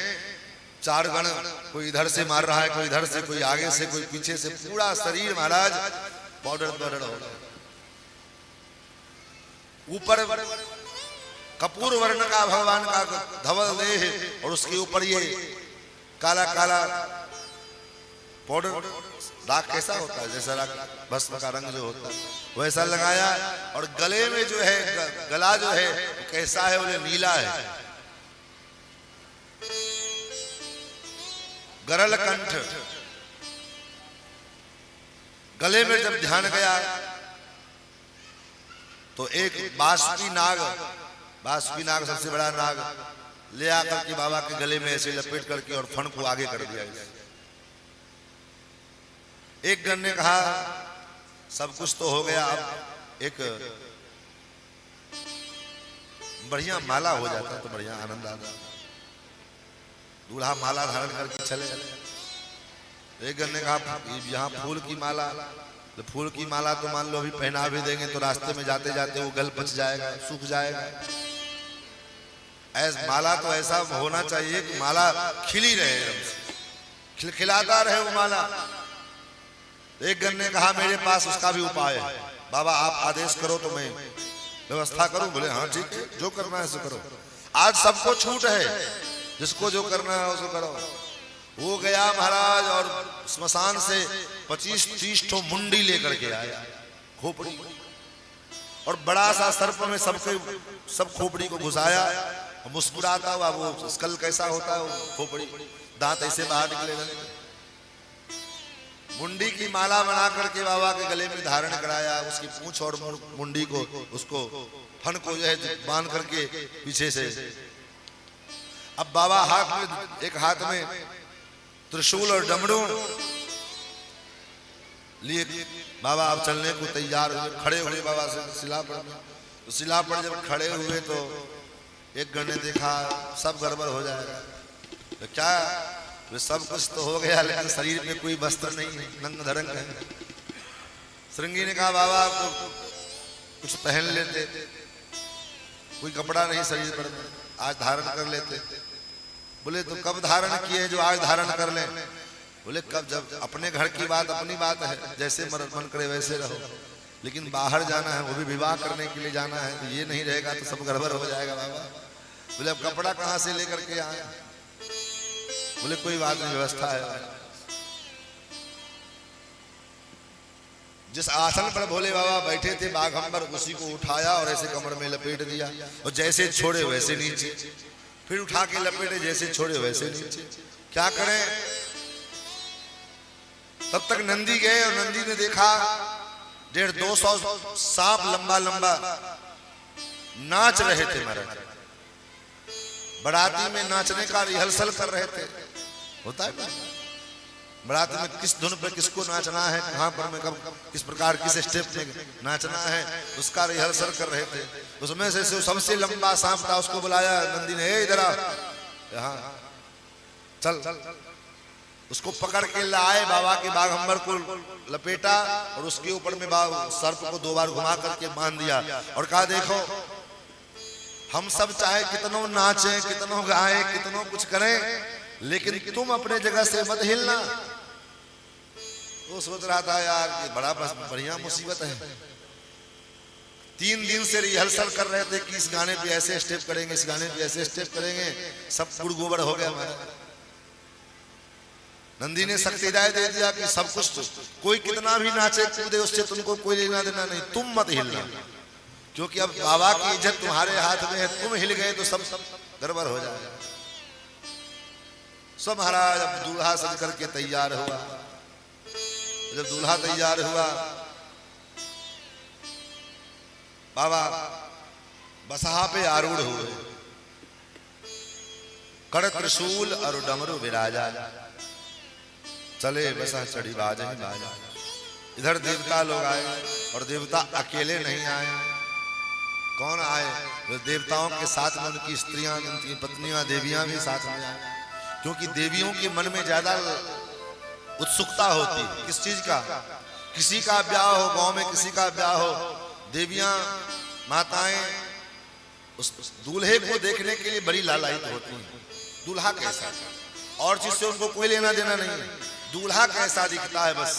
चार गण, कोई इधर से मार रहा है, कोई इधर से, कोई आगे से, कोई पीछे से, पूरा शरीर महाराज पाउडर पाउडर हो रहा है। ऊपर कपूर वर्ण का भगवान का धवल देह और उसके ऊपर ये काला काला पाउडर राख कैसा होता है, जैसा राख भस्म का रंग जो होता है वैसा लगाया। और गले में जो है गला जो है कैसा है? बोले नीला है, गरल कंठ। गले में जब ध्यान गया तो एक बासुकी नाग सबसे बड़ा नाग ले आकर के बाबा के गले में ऐसे लपेट करके और फण को आगे कर दिया। एक गण ने कहा सब कुछ तो हो गया, अब एक बढ़िया माला हो जाता तो बढ़िया आनंद आता। दूल्हा माला धारण करके चले। एक गण ने कहा यहाँ फूल की माला, तो फूल की माला तो मान लो अभी पहना भी देंगे तो रास्ते में जाते जाते वो गल पच जाएगा, सूख जाएगा। ऐसा माला तो ऐसा होना चाहिए कि माला खिली रहे, खिलखिलाता रहे वो माला। एक गण ने कहा मेरे पास उसका भी उपाय है, बाबा आप आदेश करो तो मैं व्यवस्था करूं। बोले हाँ ठीक है, जो करना है सो करो। आज सबको छूट है, जिसको जो करना है उसको करो। वो गया महाराज और स्मशान से 25-30 ठो मुंडी लेकर के आया, खोपड़ी, और बड़ा सा सर्प में सब खोपड़ी को घुसाया, मुस्कुराता हुआ, वो स्कल कैसा होता है, वो खोपड़ी, दांत ऐसे बाहर निकले लगे। मुंडी की माला बना करके बाबा के गले में धारण कराया, उसकी पूंछ और मुंडी को, उसको फन को जो है बांध करके पीछे से। अब बाबा एक हाथ में त्रिशूल और डमरू लिए बाबा अब चलने को तैयार हुए। खड़े हुए बाबा से शिला पर, तो शिला पर जब खड़े हुए तो एक गण ने देखा सब गड़बड़ हो जाएगा, तो क्या वे सब कुछ तो हो गया लेकिन शरीर में कोई वस्त्र नहीं है, नंग धड़ंग है। श्रृंगी ने कहा बाबा आप तो कुछ पहन लेते, कोई कपड़ा नहीं शरीर पर, आज धारण कर लेते। बोले तो कब धारण किए जो आज धारण कर ले? बोले कब, जब अपने घर की बात अपनी बात है, जैसे मन करे वैसे रहो, लेकिन बाहर जाना है, वो भी विवाह करने के लिए जाना है, तो ये नहीं रहेगा तो सब गड़बड़ हो जाएगा बाबा। बोले अब कपड़ा कहाँ से लेकर के आए? बोले कोई बात नहीं, व्यवस्था है। जिस आसन पर भोले बाबा बैठे थे बाघंबर, उसी को उठाया और ऐसे कमर में लपेट दिया, और जैसे छोड़े वैसे नीचे, फिर उठा के लपेटे, जैसे छोड़े वैसे नीचे। क्या करें? तब तक नंदी गए और नंदी ने देखा 150-200 सांप लंबा लंबा नाच रहे थे महाराज। बराती में नाचने का रिहर्सल कर रहे थे, होता है ना बराती में किस धुन पे किसको नाचना है, कहां पर में कब किस प्रकार किस स्टेप में नाचना है, उसका रिहर्सल कर रहे थे। उसमें से सबसे लंबा सांप था, उसको बुलाया नंदी ने, इधर आ, यहाँ चल। उसको पकड़ के लाए, बाबा के बाघंबर को लपेटा और उसके ऊपर में सर्प को 2 बार घुमा करके बांध दिया और कहा देखो हम सब चाहे कितनों नाचें, कितनों गाएं, कितनों कुछ करें, लेकिन तुम अपने जगह से मत हिलना। वो सोच रहा था यार ये बड़ा बढ़िया मुसीबत है। 3 दिन से रिहर्सल कर रहे थे कि इस गाने पे ऐसे स्टेप करेंगे, इस गाने पे ऐसे स्टेप करेंगे, सब गुड़ गोबर हो गया हमारा। नंदी ने सख्त हिदायत दे दिया कि सब कुछ, कोई कितना भी नाचे कूदे उससे तुमको कोई लेना देना नहीं, तुम मत हिलना, क्योंकि अब बाबा की इज्जत तुम्हारे हाथ में है, तुम हिल गए तो सब गड़बड़ हो जाएगा। सब महाराज अब दूल्हा सज करके तैयार हुआ। जब दूल्हा तैयार हुआ, बाबा बसहा पे आरूढ़ हुए, कड़ त्रिशूल और डमरू विराजा, चले बसा चढ़ी बाजा ही बाजा। इधर देवता लोग आए और देवता अकेले नहीं आए। कौन आए? वो देवताओं के साथ में उनकी स्त्रियां, उनकी पत्नियां, देवियां भी साथ में आए, क्योंकि देवियों के मन में ज्यादा उत्सुकता होती है किस चीज का, किसी का ब्याह हो, गांव में किसी का ब्याह हो, देवियां माताएं उस दूल्हे को देखने के लिए बड़ी लालायित होती हैं। दूल्हा कैसा, और चीज से उनको कोई लेना देना नहीं है, दूल्हा कैसा दिखता है बस।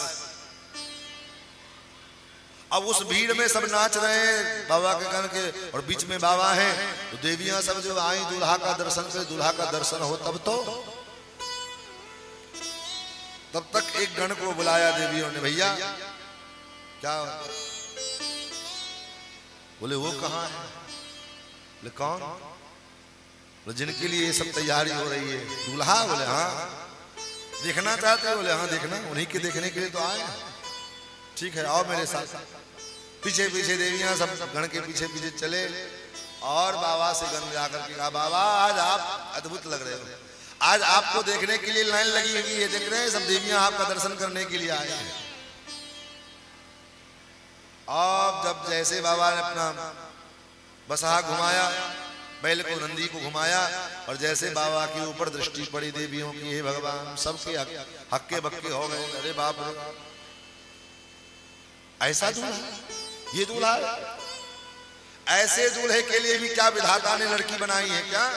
अब उस भीड़ में सब नाच रहे हैं बाबा के गण के, और बीच में बाबा हैं, तो देवियां सब जो आई दूल्हा का दर्शन करे, दूल्हा का दर्शन हो तब तक एक गण को बुलाया देवियों ने, भैया क्या? बोले वो कहाँ है? बोले कौन? बोले जिनके लिए ये सब तैयारी हो रही है। दूल्हा? बोले हाँ। देखना चाहते? बोले हाँ देखना, उन्हीं के देखने के लिए तो आए। ठीक है आओ मेरे साथ। पीछे पीछे देवियां सब गण के पीछे पीछे चले और बाबा से गण जाकर के कहा, बाबा आज आप अद्भुत लग रहे हो, आज आपको देखने के लिए लाइन लगी हुई है, देख रहे हैं सब देवियां आपका दर्शन करने के लिए आए हैं। अब जब जैसे बाबा ने अपना बसहा घुमाया, बैल को, नंदी को घुमाया, और जैसे बाबा के ऊपर दृष्टि पड़ी देवियों की, हे भगवान सबके हक्के बक्के हो गए। अरे बाप रे, ऐसा दूल्हा, ये दूल्हा, ऐसे दूल्हे के लिए भी क्या विधाता ने लड़की बनाई है क्या?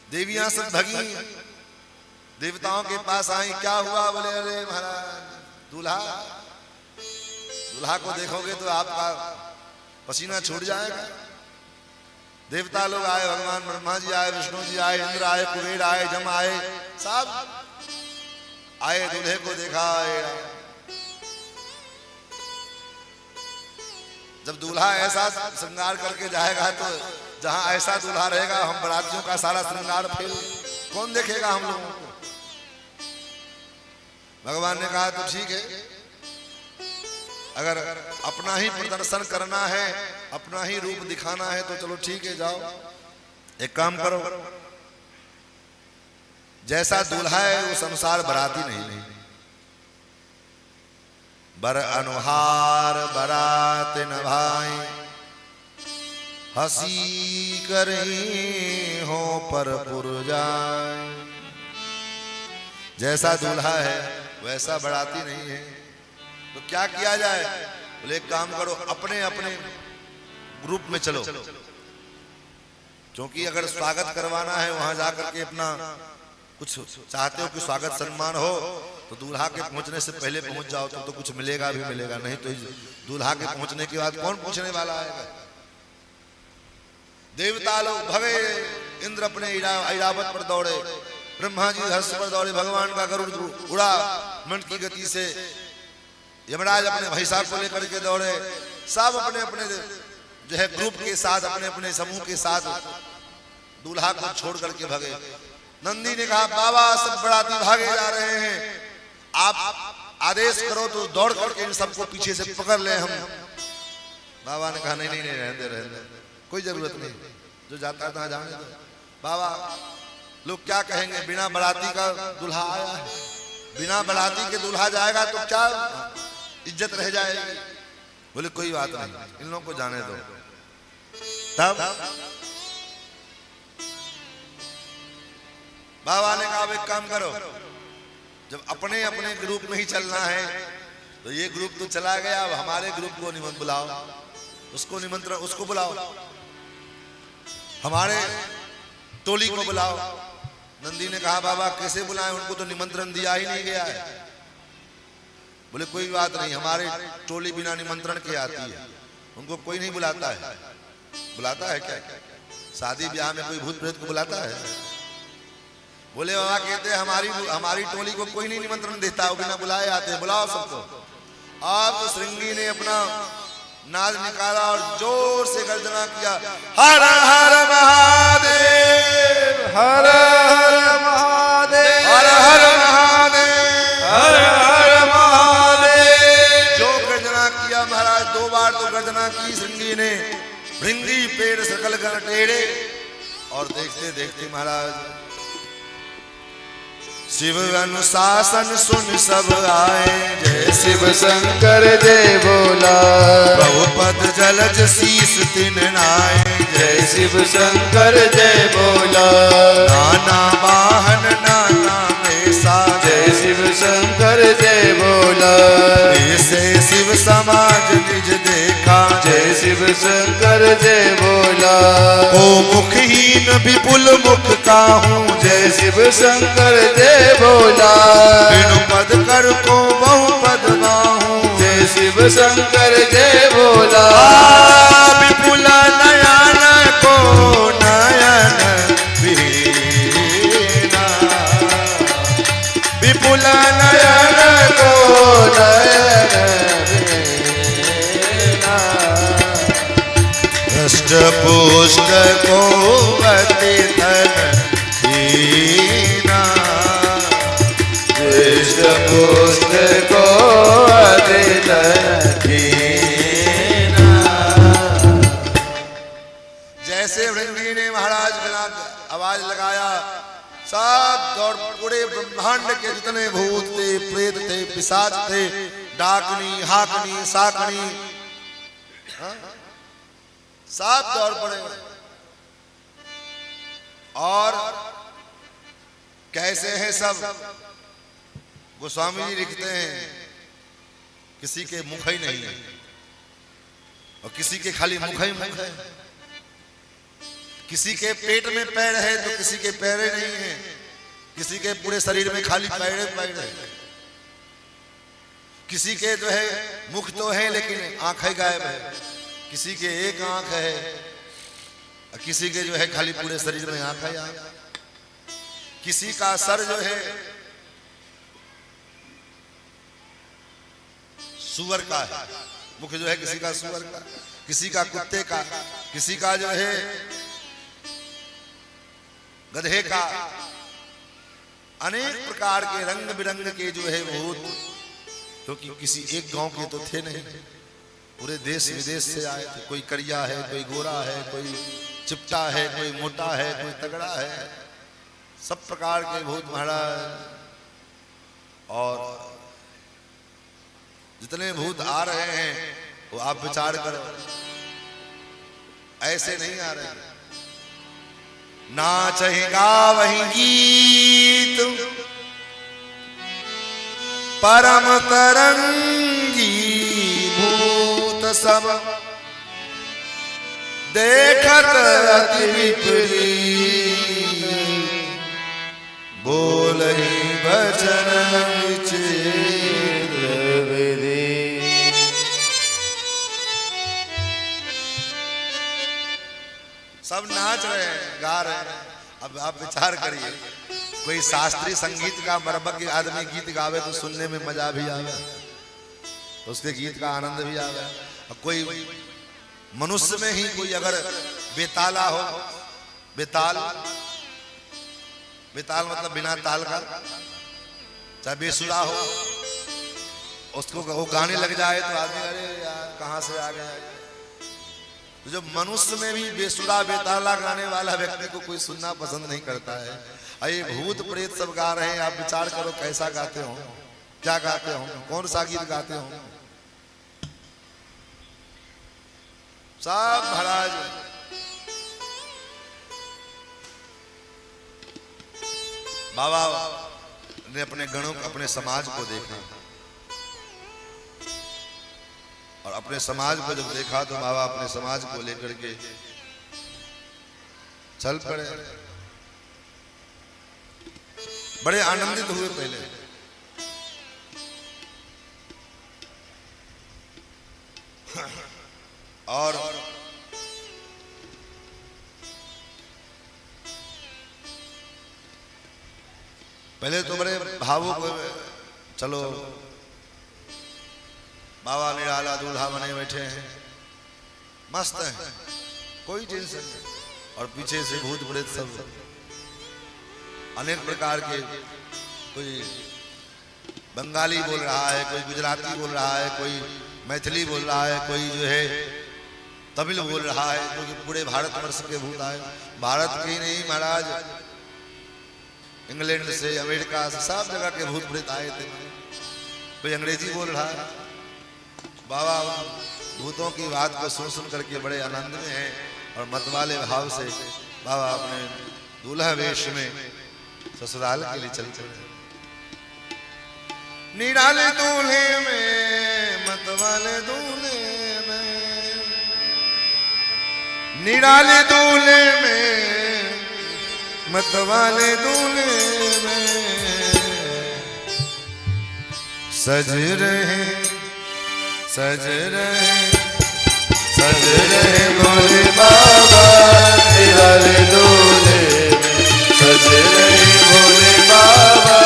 देवियां सब भगी, देवताओं के पास आई, क्या हुआ? बोले अरे महाराज दूल्हा, दूल्हा को देखोगे तो आपका पसीना छूट जाएगा। देवता लोग आए, भगवान ब्रह्मा जी आए, विष्णु जी आए, इंद्र आए, कुबेर आए, जम आए, सब आए, दूल्हे को देखा। जब दूल्हा ऐसा श्रृंगार करके जाएगा तो जहां ऐसा दूल्हा रहेगा, हम बरातियों का सारा श्रृंगार फेल कौन देखेगा हम लोगों को। भगवान ने कहा तो ठीक है, अगर अपना ही प्रदर्शन करना है, अपना ही रूप दिखाना है तो चलो ठीक है, जाओ एक काम करो, जैसा दूल्हा है वो संसार बराती नहीं। बर अनुहार बरात नभाई, हंसी करें हो पर पुरजाए। जैसा दूल्हा है वैसा बराती नहीं है। तो क्या किया जाए? बोले एक काम करो, अपने अपने ग्रुप में चलो, क्योंकि अगर स्वागत करवाना है वहां जाकर के अपना कुछ चाहते हो कि स्वागत सम्मान हो, तो दूल्हा के पहुंचने से पहले पहुंच जाओ तो कुछ मिलेगा भी मिलेगा, नहीं तो दूल्हा के पहुंचने के बाद कौन पूछने वाला आएगा। देवता लोग भगे, इंद्र अपने ऐरावत पर दौड़े, ब्रह्मा जी हर्ष पर दौड़े, भगवान का गरुड़ उड़ा मन की गति से, यमराज अपने भैंसा को लेकर के दौड़े, सब अपने अपने जो है ग्रुप के साथ, अपने अपने समूह के साथ दूल्हा को छोड़ करके भगे। नंदी ने कहा बाबा सब बराती भागे जा रहे हैं, आप आदेश करो तो दौड़ करके इन सबको पीछे से पकड़ ले हम। बाबा ने कहा नहीं नहीं नहीं, रहने दे, कोई जरूरत नहीं, जो जाता है जाने दो। बाबा लोग क्या कहेंगे, बिना बराती का दूल्हा आया है, बिना बराती के दूल्हा जाएगा तो क्या इज्जत रह जाएगी। बोले कोई बात नहीं, इन लोगों को जाने दो। तब बाबा ने कहा एक काम करो, जब अपने अपने ग्रुप में ही चलना है तो ये ग्रुप तो चला गया, अब हमारे ग्रुप को निमंत्रण बुलाओ, उसको निमंत्रण उसको बुलाओ, हमारे टोली को बुलाओ। नंदी ने कहा बाबा कैसे बुलाएं, उनको तो निमंत्रण दिया ही नहीं गया है। बोले कोई बात नहीं, हमारे टोली बिना निमंत्रण के आती है, उनको कोई नहीं बुलाता है। बुलाता है क्या? शादी ब्याह में कोई भूत प्रेत को बुलाता है? बोले बाबा कहते हमारी टोली को कोई नहीं निमंत्रण देता, वो बिना बुलाए आते हैं, बुलाओ सबको। आप तो श्रृंगी ने अपना नाद निकाला और जोर से गर्जना किया, हर हर महादेव, हर हर महादेव, हर हर महादेव, हर हर महादेव। जो गर्जना किया महाराज, 2 बार तो गर्जना की श्रृंगी ने, भृंगी पेड़ सकल गण टेढ़े, और देखते देखते महाराज शिव अनुशासन सुन सब आए, जय शिव शंकर जय बोला, बहुपद जलज शीस तिन नाय, जय शिव शंकर जय बोला, नाना वाहन नाना वेशा, जय शिव शंकर जय बोला, ऐसे शिव समाज निज देखा, जय शिव शंकर जय बोला, ओ मुखहीन विपुल मुख काहू, जय शिव शंकर जय बोला, बिनु पद कर को बहु पद बाहू, जय शिव शंकर जय बोला, विपुल नयन को नयन बीना, विपुल नयन को नयन बीना, हृष्ट पुष्ट को अति धन हीना, हृष्ट पुष्ट को अति धन हीना। जैसे भृंगी ने महाराज बिना आवाज लगाया, सब दौड़, पूरे ब्रह्मांड के जितने भूत थे, प्रेत थे, पिशाच थे, डाकनी हाकनी साकनी, सब दौड़ पड़े। और कैसे हैं सब? गोस्वामी जी लिखते हैं किसी के मुख ही नहीं है, और किसी के खाली मुख ही मुख है, किसी के पेट में पैर है तो किसी के पैर नहीं है, किसी के पूरे शरीर में खाली पैर पैर है, किसी के जो है मुख तो है लेकिन आंखें गायब है, किसी के एक आंख है, किसी के जो है खाली पूरे शरीर में आंख है यहाँ, किसी का सर जो है सुअर का है, मुख जो है किसी का सुअर का, किसी का कुत्ते का, किसी का जो है गधे का। अनेक प्रकार के रंग बिरंग के जो है भूत, क्योंकि किसी एक गांव के तो थे नहीं, पूरे देश विदेश से आए थे। कोई करिया है, कोई गोरा है, कोई चिपटा है, कोई मोटा है, कोई तगड़ा है, सब प्रकार के भूत महाराज। और जितने भूत आ रहे हैं वो आप विचार करो, ऐसे नहीं आ रहे। नाचेगा वही गीत परम तरंगी भूत सब, देखत अति विपरीत बोलहि वचन विचित्र विधि। सब नाच रहे हैं, गा रहे हैं। अब आप विचार करिए, कोई शास्त्रीय संगीत का मर्मज्ञ आदमी गीत गावे तो सुनने में मजा भी आवे, उसके गीत का आनंद भी आवे। और कोई मनुष्य में ही कोई अगर बेताला हो, बेताल, बेताल मतलब बिना ताल का, चाहे बेसुरा हो, उसको वो गाने लग जाए तो आदमी अरे यार कहाँ से आ गया। तो जब मनुष्य में भी बेसुरा बेताला गाने वाला व्यक्ति को कोई सुनना पसंद नहीं करता है, अरे भूत प्रेत सब गा रहे हैं, आप विचार करो कैसा गाते हो, क्या गाते हो, कौन सा गीत गाते हो। सब महाराज बाबा ने अपने गणों, अपने समाज को देखा, और अपने समाज को जब देखा तो बाबा अपने समाज को लेकर के चल पड़े। बड़े आनंदित हुए पहले, और पहले तो बड़े भावुक हुए। चलो बाबा निराला दूल्हा बने बैठे हैं, मस्त है, कोई टेंशन नहीं। और पीछे से भूत प्रेत सब अनेक प्रकार के, कोई बंगाली बोल रहा है, कोई गुजराती बोल रहा है, कोई मैथिली बोल रहा है, कोई जो है तमिल बोल रहा है, क्योंकि पूरे भारतवर्ष के भूत आए। भारत के ही नहीं महाराज, इंग्लैंड से, अमेरिका से, सब जगह के भूत प्रेत आए थे। कोई अंग्रेजी बोल रहा है। बाबा भूतों की बात को सुन सुन करके बड़े आनंद में हैं, और मतवाले भाव से बाबा अपने दूल्हा वेश में ससुराल के लिए चल चले। निराले दूल्हे में, मतवाले दूल्हे में, निराले दूल्हे में, मतवाले दूल्हे में, सज रहे, सज रहे, सज रहे भोले बाबा निराले दूल्हे में, सज रहे भोले बाबा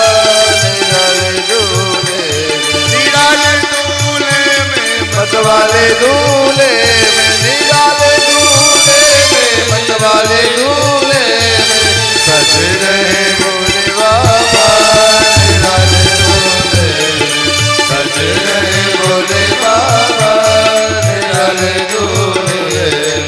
निराले दूल्हे में, निराले दूल्हे में, मतवाले दूल्हे में, निराले दूल्हे में, मतवाले दूल्हे में, सज रहे भोले बाबा निराले दूल्हे में, सज रहे भोले बाबा निराले दूल्हे में।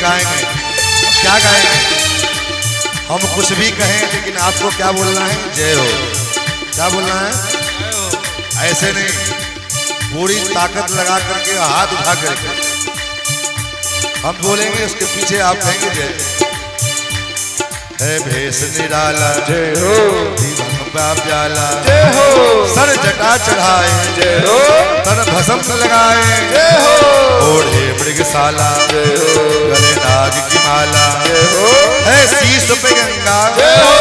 गाएंगे। क्या गाएंगे? हम कुछ भी कहें लेकिन आपको क्या बोलना है? जय हो। क्या बोलना है? ऐसे नहीं, पूरी ताकत लगा करके हाथ उठा करके हम बोलेंगे, उसके पीछे आप कहेंगे जय। है भेष निराला जय हो, दीवान प्याला जय हो, सर जटा चढ़ाए जय हो, तन भस्म लगाए जय हो, ओढ़े मृगशाला जय हो, गले नाग की माला जय हो, है शीश पे गंगा जय हो,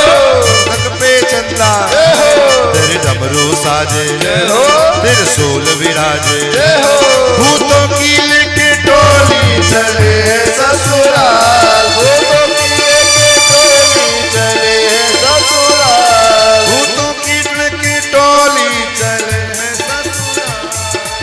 तक पे चंदा जय हो, तेरे डमरू साजे जय हो, तेरे सोल विराजे जय हो, भूतों की लेके टोली चले ससुराल, भूतों की लेके टोली चले ससुराल, भूतों की लेके टोली चले हैं ससुराल,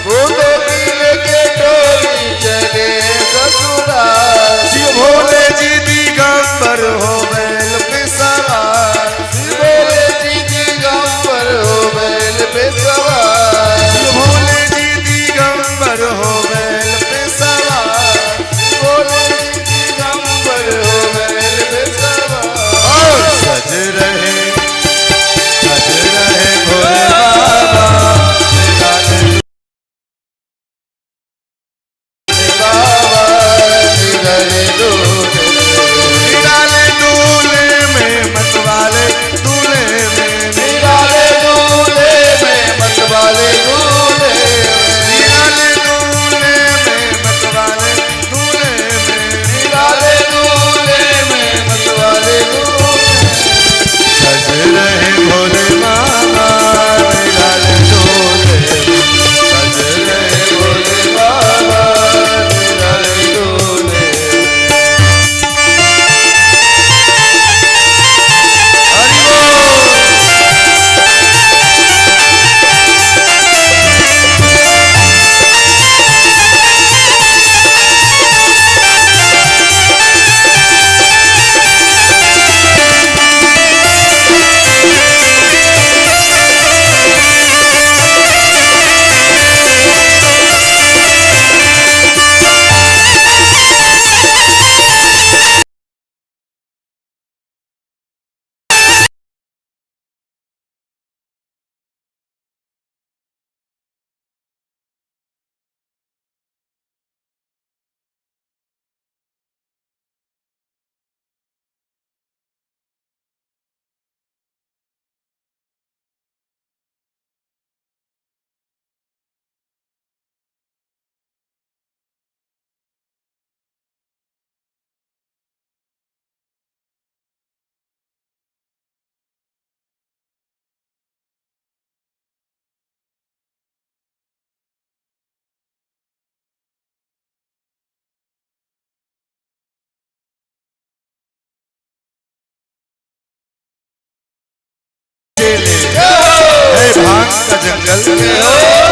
भूतों की लेके टोली चले ससुराल, शिव भोले जी दिगंबर हो बैल पे सवार, शिव भोले जी दिगंबर हो बैल पे सवार, शिव भोले जी दिगंबर हो बैल पे सवार, शिव भोले जी दिगंबर हो बैल पे सवार, और सज रहे भोले बाबा बाबा निगले दूल्हे, निराले दूल्हे में मतवाले दूल्हे में निराले दूल्हे में मतवाले दूल्हे में, निराले दूल्हे में मतवाले दूल्हे में निराले दूल्हे में मतवाले दूल्हे में, सज रहे भोले बाबा निराले दूल्हे में, सज रहे भोले बाबा निगले दूल्हे, हरि बोल। है भांग का जंगल,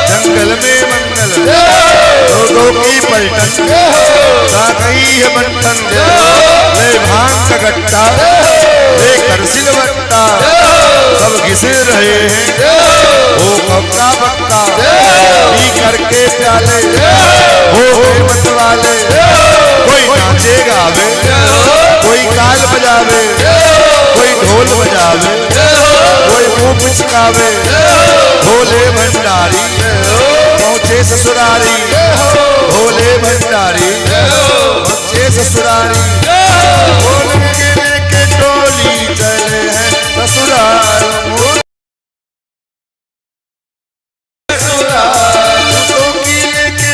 जंगल में मंगल, लोगों की पलटन, सा गई है बंधन, ले भांग का गट्टा, ले कर सिलवट्टा, सब घिसे रहे हैं, वो कबका बक्का, पी करके प्याले, हो गए मतवाले, कोई नाचे गावे, कोई ताल बजावे, कोई ढोल बजावे, कोई मुंह पिचकावे, भोले भंडारी पहुंचे ससुरारी, भोले भंडारी पहुंचे ससुरारी, भोले के लेके टोली चले हैं ससुराल, भूतों की लेके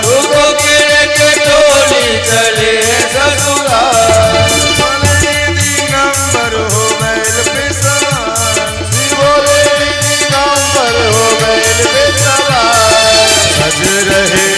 भूतों की लेके टोली चले ससुराल, दिगंबर हो बैल पे सवार, शिव भोले जी दिगंबर हो बैल पे सवार, सज रहे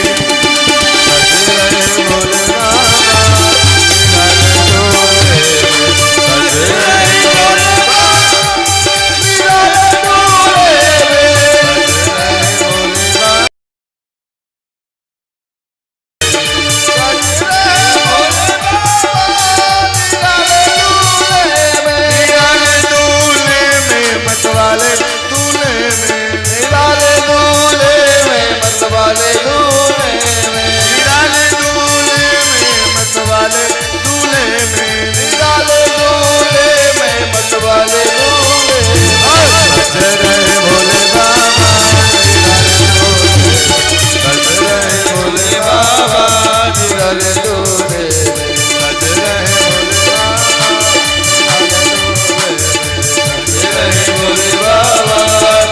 दुल्हन दूल्हे में सज रहे भोले बाबा, सज रहे भोले बाबा,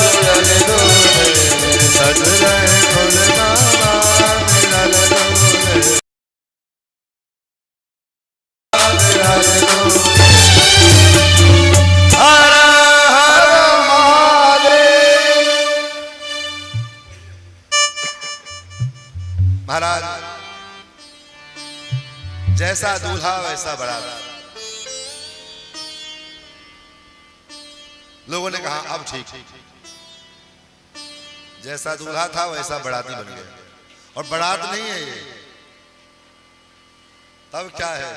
दुल्हन दूल्हे में सज रहे भोले बाबा, दुल्हन दूल्हे में महाराज जैसा दूल्हा वैसा बारात। लोगों ने कहा अब ठीक, जैसा दूल्हा था वैसा बाराती बन गया। और बारात नहीं है ये, तब क्या है?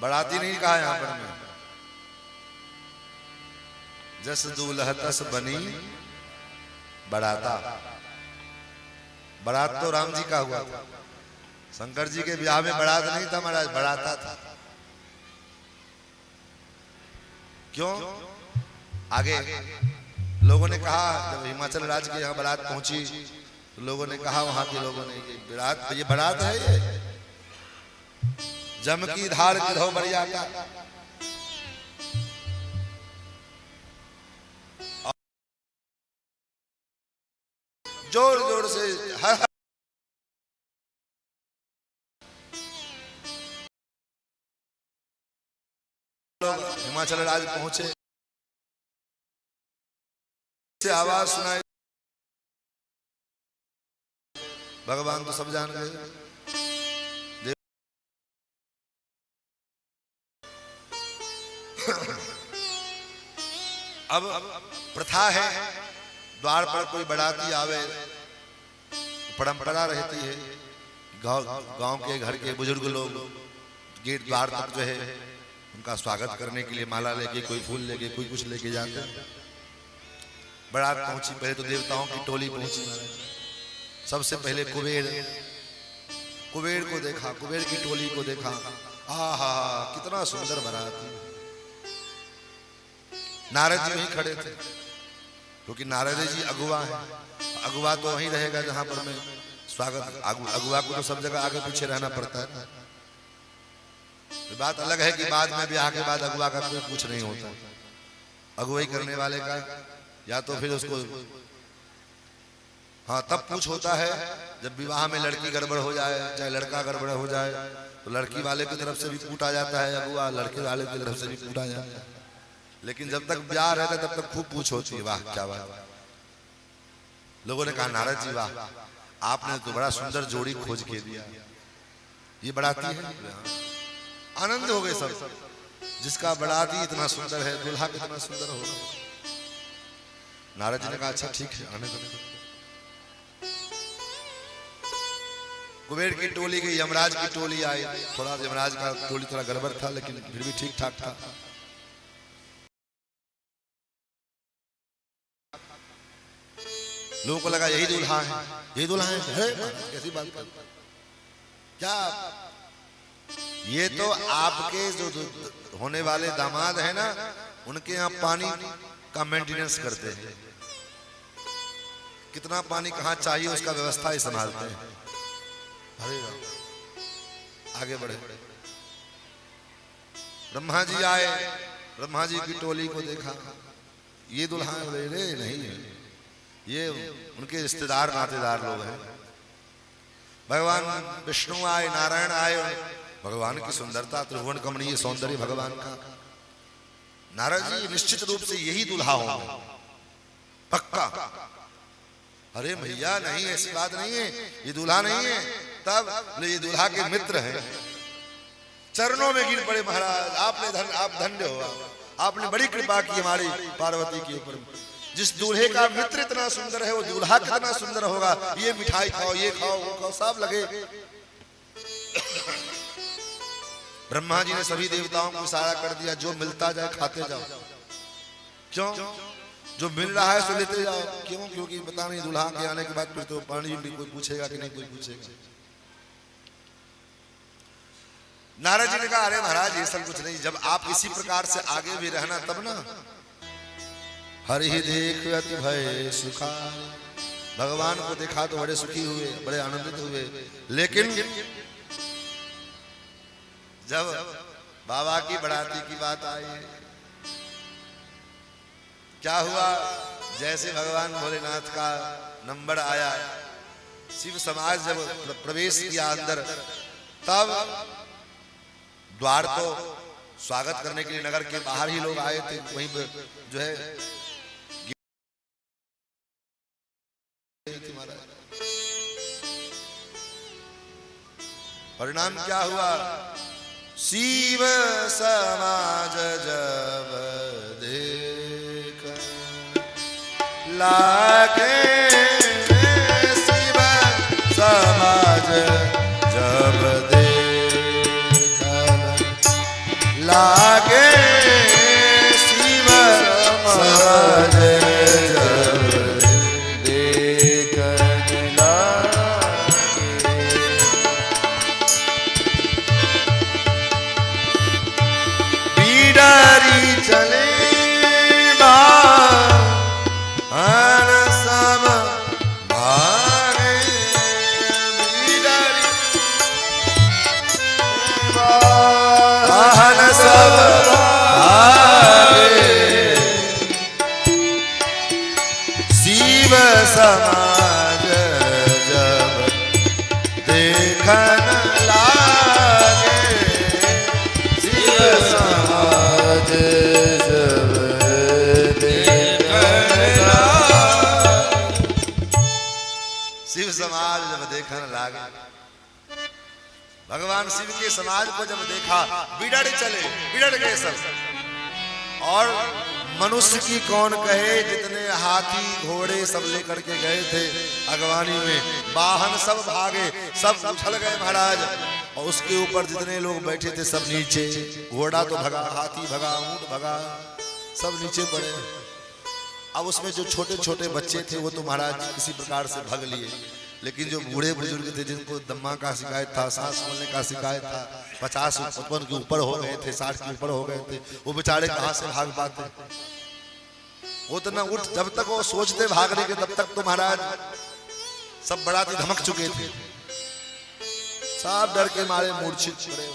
बाराती नहीं कहा यहां पर मैं। जस दूल्हा तस बनी बाराता। बारात तो राम जी का हुआ था, शंकर जी के ब्याह में बारात नहीं था महाराज, बाराता था। क्यों? आगे लोगों ने कहा, जब हिमाचल राज्य के यहाँ बारात पहुंची तो लोगों ने कहा, वहां के लोगों ने, बारात ये बारात है, ये जम की धार गिरहो बढ़िया का। जोर जोर से हर लोग हिमाचल राज्य पहुंचे, से आवाज सुनाई। भगवान तो सब जान गए। अब प्रथा है, द्वार पर कोई बाराती आवे, परंपरा रहती है, गांव के घर के बुजुर्ग लोग गेट द्वार तक जो है उनका स्वागत करने के लिए माला लेके, कोई फूल लेके, कोई कुछ लेके जाते हैं। बारात पहुंची, पहले तो देवताओं की टोली पहुंची। सबसे पहले कुबेर को देखा, कुबेर की टोली को देखा। आहा कितना सुंदर बारात। नारद जी वहीं खड़े थे, क्योंकि नारद जी अगुवा है। अगुवा तो वहीं रहेगा जहां पर मैं स्वागत। अगुवा को तो सब जगह आगे पीछे रहना पड़ता है। तो बात अलग है कि बाद में ब्याह के बाद अगुवा का कोई कुछ नहीं होता। अगुवाई करने वाले का या तो फिर उसको, हाँ तब कुछ होता है जब विवाह में लड़की गड़बड़ हो जाए, चाहे लड़का गड़बड़ हो जाए, तो लड़की वाले की तरफ से भी कूटा जाता है अगुआ, लड़के वाले की तरफ से भी कूटा जाता है। लेकिन जब तक ब्याह रहता है तब तक खूब पूछ होती है, वाह क्या बात। लोगों ने कहा, नारद जी वाह, आपने तो बड़ा सुंदर जोड़ी खोज के दिया, ये बाराती है। आनंद हो गए सब, जिसका बाराती इतना सुंदर है, दूल्हा कितना सुंदर होगा। नारद जी ने कहा, अच्छा ठीक है, आने दो। कुबेर की टोली गई, यमराज की टोली आई। थोड़ा यमराज का टोली थोड़ा गड़बड़ था, लेकिन फिर भी ठीक ठाक था। लोगों को लगा यही दूल्हा है, यही दूल्हा है। कैसी बात कर, क्या ये तो आपके जो होने वाले दामाद है ना, उनके यहाँ पानी का मेंटेनेंस करते हैं। कितना पानी कहाँ चाहिए उसका व्यवस्था ही संभालते हैं। अरे आगे बढ़े, ब्रह्मा जी आए, ब्रह्मा जी की टोली को देखा, ये दुल्हा रे नहीं है, ये उनके रिश्तेदार नातेदार लोग हैं। भगवान विष्णु आए, नारायण आए, भगवान की सुंदरता, त्रिभुवन कमनीय सौंदर्य भगवान का। नारद जी निश्चित रूप से यही दुल्हा होंगे, पक्का। अरे भैया नहीं, ऐसी बात नहीं है, ये दूल्हा नहीं है। तब ये दूल्हा के मित्र हैं। चरणों में गिर पड़े, महाराज आप धन्य हो, आपने बड़ी कृपा की हमारी पार्वती के ऊपर। जिस दूल्हे का मित्र इतना सुंदर है, वो दूल्हा कितना सुंदर होगा। ये मिठाई खाओ, ये खाओ, वो खाओ, सब लगे। ब्रह्मा जी ने सभी देवताओं को इशारा कर दिया, जो मिलता जाए खाते जाओ। क्यों? जो मिल रहा है सो लेते जाओ। क्यों? क्योंकि पता नहीं दूल्हा के आने के बाद फिर तो पानी भी कोई पूछेगा कि नहीं कोई पूछेगा। नारद जी ने कहा, अरे महाराज ये सब कुछ नहीं, जब आप इसी प्रकार से आगे भी रहना तब ना। हरि देख अति भय सुखा, भगवान को देखा तो बड़े सुखी हुए, बड़े आनंदित हुए। लेकिन जब बाबा की बराती की बात आई, क्या हुआ, जैसे भगवान भोलेनाथ का नंबर आया, शिव समाज जब प्रवेश किया अंदर, तब द्वार तो स्वागत करने के लिए नगर के बाहर ही लोग आए थे, वहीं पर जो है परिणाम क्या हुआ, शिव समाज जब देख लागे, शिव समाज जब देख लागे, शिव समाज जब देख चले बाहन सब भागे, बाहन सब भागे, शिव समाज जब देखन लागे, शिव समाज समाज जब देखने लागे, भगवान शिव के समाज को जब देखा, बिगड़ चले, बिगड़ गए सब। और मनुष्य की कौन कहे, जितने हाथी घोड़े सब लेकर के गए थे अगवानी में, वाहन सब भागे, सब उछल गए महाराज। और उसके ऊपर जितने लोग बैठे थे सब नीचे, घोड़ा तो भगा, हाथी भगा, ऊंट भगा, सब नीचे पड़े। अब उसमें जो छोटे छोटे बच्चे थे वो तो महाराज किसी प्रकार से भाग लिए, लेकिन जो बूढ़े बुजुर्ग थे जिनको दम्मा का शिकायत था, सांस फूलने का शिकायत था, 50-55 के ऊपर हो गए थे, 60 के ऊपर हो गए थे, वो बेचारे कहाँ से भाग पाते। वो तो ना उठ, जब तक वो सोचते भागने के तब तक तो महाराज सब बराती धमक चुके थे, सब डर के मारे मूर्छित पड़े।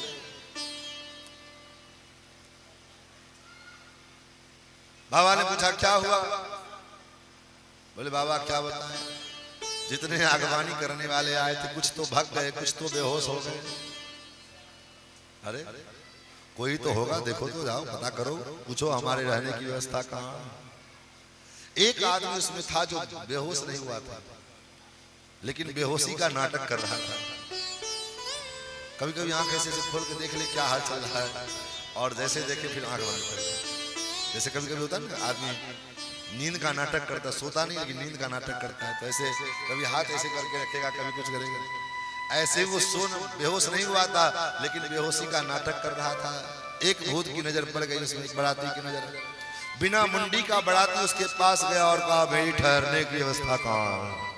बाबा ने पूछा क्या हुआ, बोले बाबा क्या बताएं, जितने आगवानी करने वाले आए थे कुछ तो भाग गए, कुछ तो बेहोश हो गए। अरे कोई तो होगा, देखो तो जाओ पता करो, पूछो हमारे रहने की व्यवस्था कहाँ। एक आदमी उसमें था जो बेहोश नहीं हुआ था, लेकिन बेहोशी का नाटक कर रहा था। कभी कभी आंख ऐसे खोल के देख ले क्या हाल चल रहा है, और जैसे देखे फिर आंख बंद कर ले। जैसे कभी कभी होता है ना आदमी नींद का नाटक करता, सोता नहीं लेकिन नींद का नाटक करता है, तो ऐसे कभी हाथ ऐसे करके रखेगा, कभी कुछ करेगा। ऐसे वो बेहोश नहीं हुआ था, लेकिन बेहोशी का नाटक कर रहा था। एक भूत की नजर पड़ गई उसमें, एक बराती की नजर, बिना मुंडी का बराती उसके पास गया और कहा भाई ठहरने की व्यवस्था कहाँ।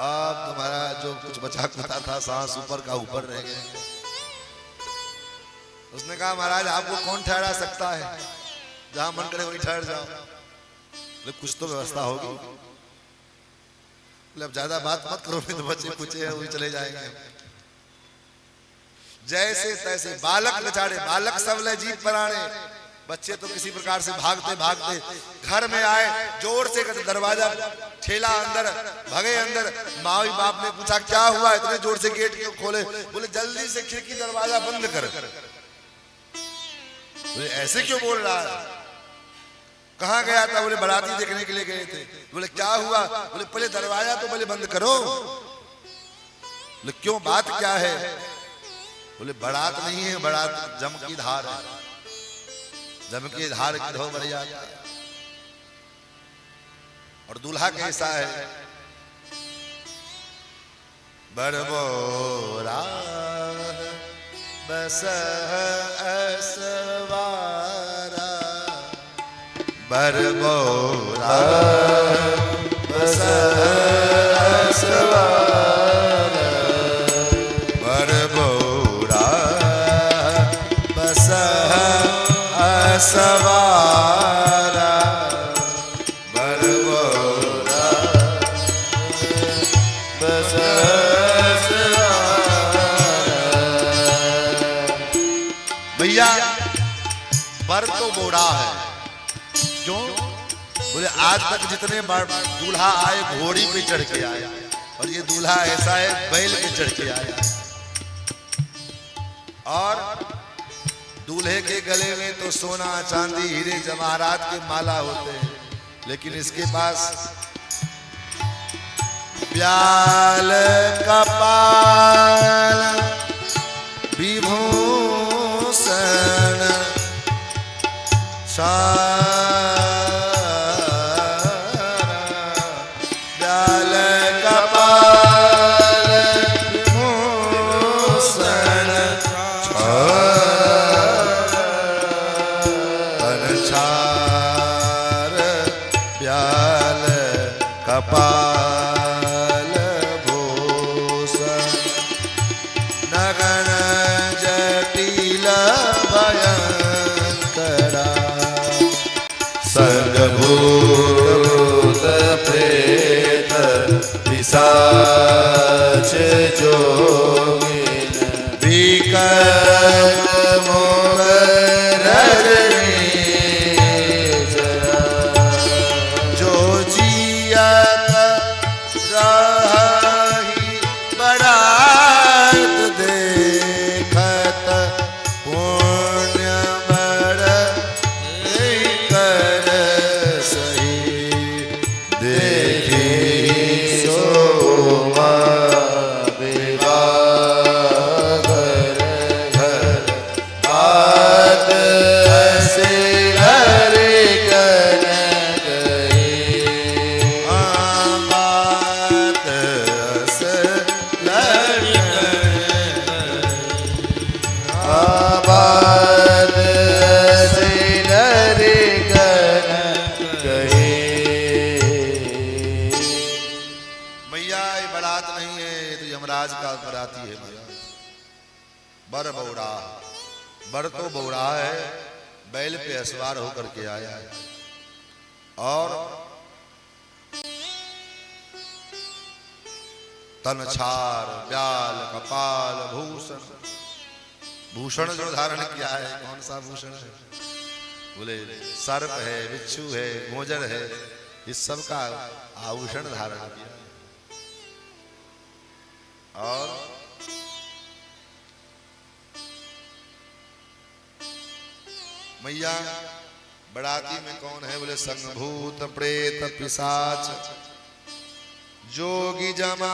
अब तुम्हारा जो कुछ बचा खुचा था, सांस ऊपर का ऊपर रह गए। उसने कहा महाराज आपको कौन ठहरा सकता है, जहां मन करे वहीं ठहर जाओ, तो कुछ तो व्यवस्था होगी। अब ज्यादा बात मत करो, तो बच्चे पूछे हैं वही चले जाएंगे। जैसे तैसे बालक बेचारे, बालक सब ले जीप पर आने, बच्चे तो किसी प्रकार से भागते भागते घर में आए, जोर से दरवाजा ठेला, अंदर भगे। अंदर माँ बाप ने पूछा क्या हुआ, इतने जोर से गेट क्यों खोले, बोले जल्दी से खिड़की दरवाजा बंद कर। बोले ऐसे क्यों बोल रहा है, कहाँ गया था, बोले बाराती देखने के लिए गए थे। बोले क्या हुआ, बोले पहले दरवाजा तो पहले बंद करो। बोले क्यों, बात क्या है, बोले बारात नहीं है, बारात जम की धार है, जम की धार की धो बढ़ जाता है। और दूल्हा कैसा है, बरबोरा बस असवारा, बरबोरा बस असवारा, बरबोरा बस असवारा, बरबोरा बस बौड़ा है। क्यों? बोले आज तक जितने बार दूल्हा आए घोड़ी पे चढ़ के आया, और ये दूल्हा ऐसा है बैल पे चढ़ के आया। और दूल्हे के गले में तो सोना चांदी हीरे जवाहरात के माला होते हैं, लेकिन इसके पास प्याल कपाल विभूषण प्याल कपाल विभूषण छार प्याल कपाल भूषण नगन जटिल भयंकरा सर्वभूत प्रेत पिशाच जोगिन विकट मोह जो जियत रही बड़ात देखत पुण्य बड़ कर सही देखी सोमा विवागर घर बात से घर कर गई बात आबाद से घर कर गई। मैया ये बारात नहीं है, ये तो यमराज का बराती है। मैया बर बौड़ा, बर तो बौड़ा है, बैल पे असवार होकर के आया है। और तनछार ब्याल कपाल भूषण, भूषण जो धारण किया है, कौन सा भूषण है? बोले सर्प है, बिच्छू है, गोजर है, इस सब का आभूषण धारण किया। और मैया बराती में कौन है? बोले संगभूत प्रेत पिशाच जोगी जमात।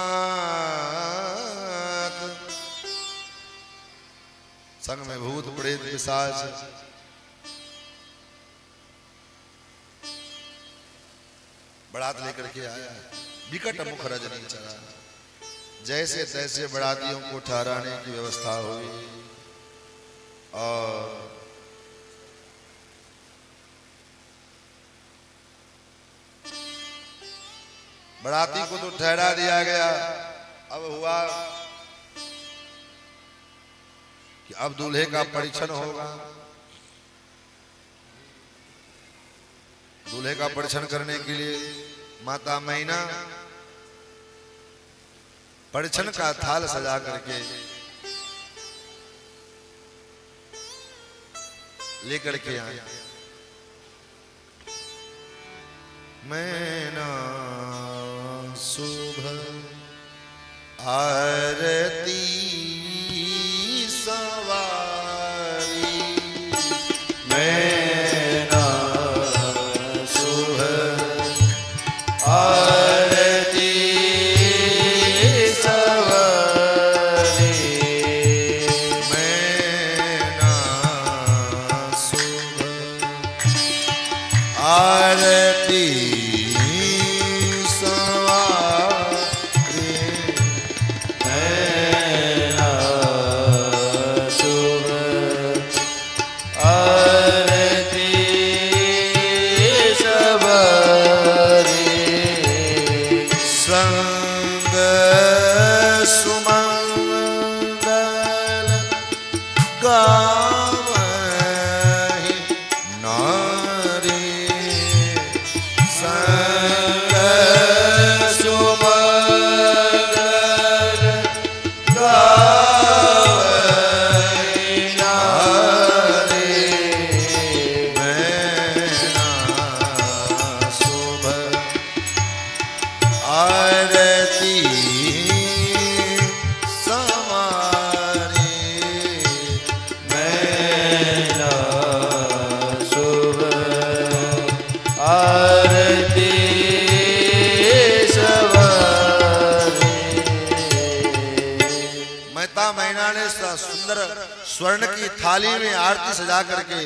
संग में भूत प्रेत पिशाच, बारात लेकर के आया। विकट मुख रजनी चला, जैसे तैसे बारातियों को ठहराने की व्यवस्था हुई। और बाराती को तो ठहरा दिया गया। अब हुआ कि अब दूल्हे का परीक्षण होगा। दूल्हे का परीक्षण करने के लिए माता मैना परीक्षण का थाल सजा करके लेकर के आए। मैना शुभ आरती सवारी, मैना शुभ आरती सवारी, मैना शुभ आरती सवारी, मैना मैना ने सुंदर स्वर्ण की थाली में आरती सजा करके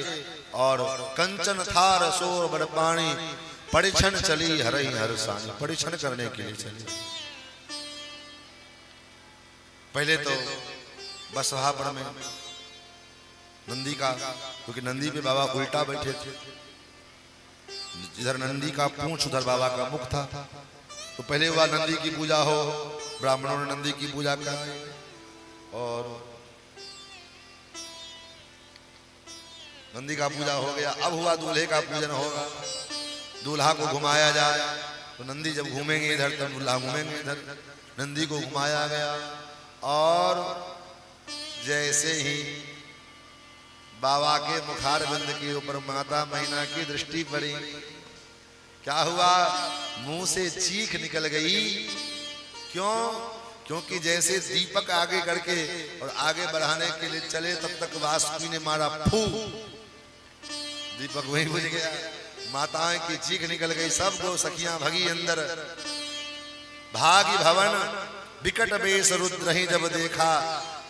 और कंचन था रसोर बर पानी परिछन चली हरई हर सानी, परिछन करने के लिए चली। पहले तो बसहापड़ में नंदी का, क्योंकि नंदी पे बाबा उल्टा बैठे थे, इधर नंदी का पूंछ उधर बाबा का मुख था। तो पहले हुआ नंदी की पूजा हो, ब्राह्मणों ने नंदी की पूजा कराई और नंदी का पूजा हो गया। अब हुआ दूल्हे का पूजन होगा, दूल्हा को घुमाया जाए। तो नंदी जब घूमेंगे इधर तब दूल्हा घूमेंगे इधर। नंदी को घुमाया गया और जैसे ही बाबा के मुखार बिंद के ऊपर माता मैना की दृष्टि पड़ी, क्या हुआ, मुंह से चीख निकल गई। क्यों? क्योंकि जैसे दीपक आगे करके और आगे बढ़ाने के लिए चले, तब तक वासुकी ने मारा फू, दीपक वहीं बुझ गया। माताएं की चीख निकल गई, सब गो सखियां भगी अंदर। भागी भवन विकट बेस रुद्र ही जब देखा,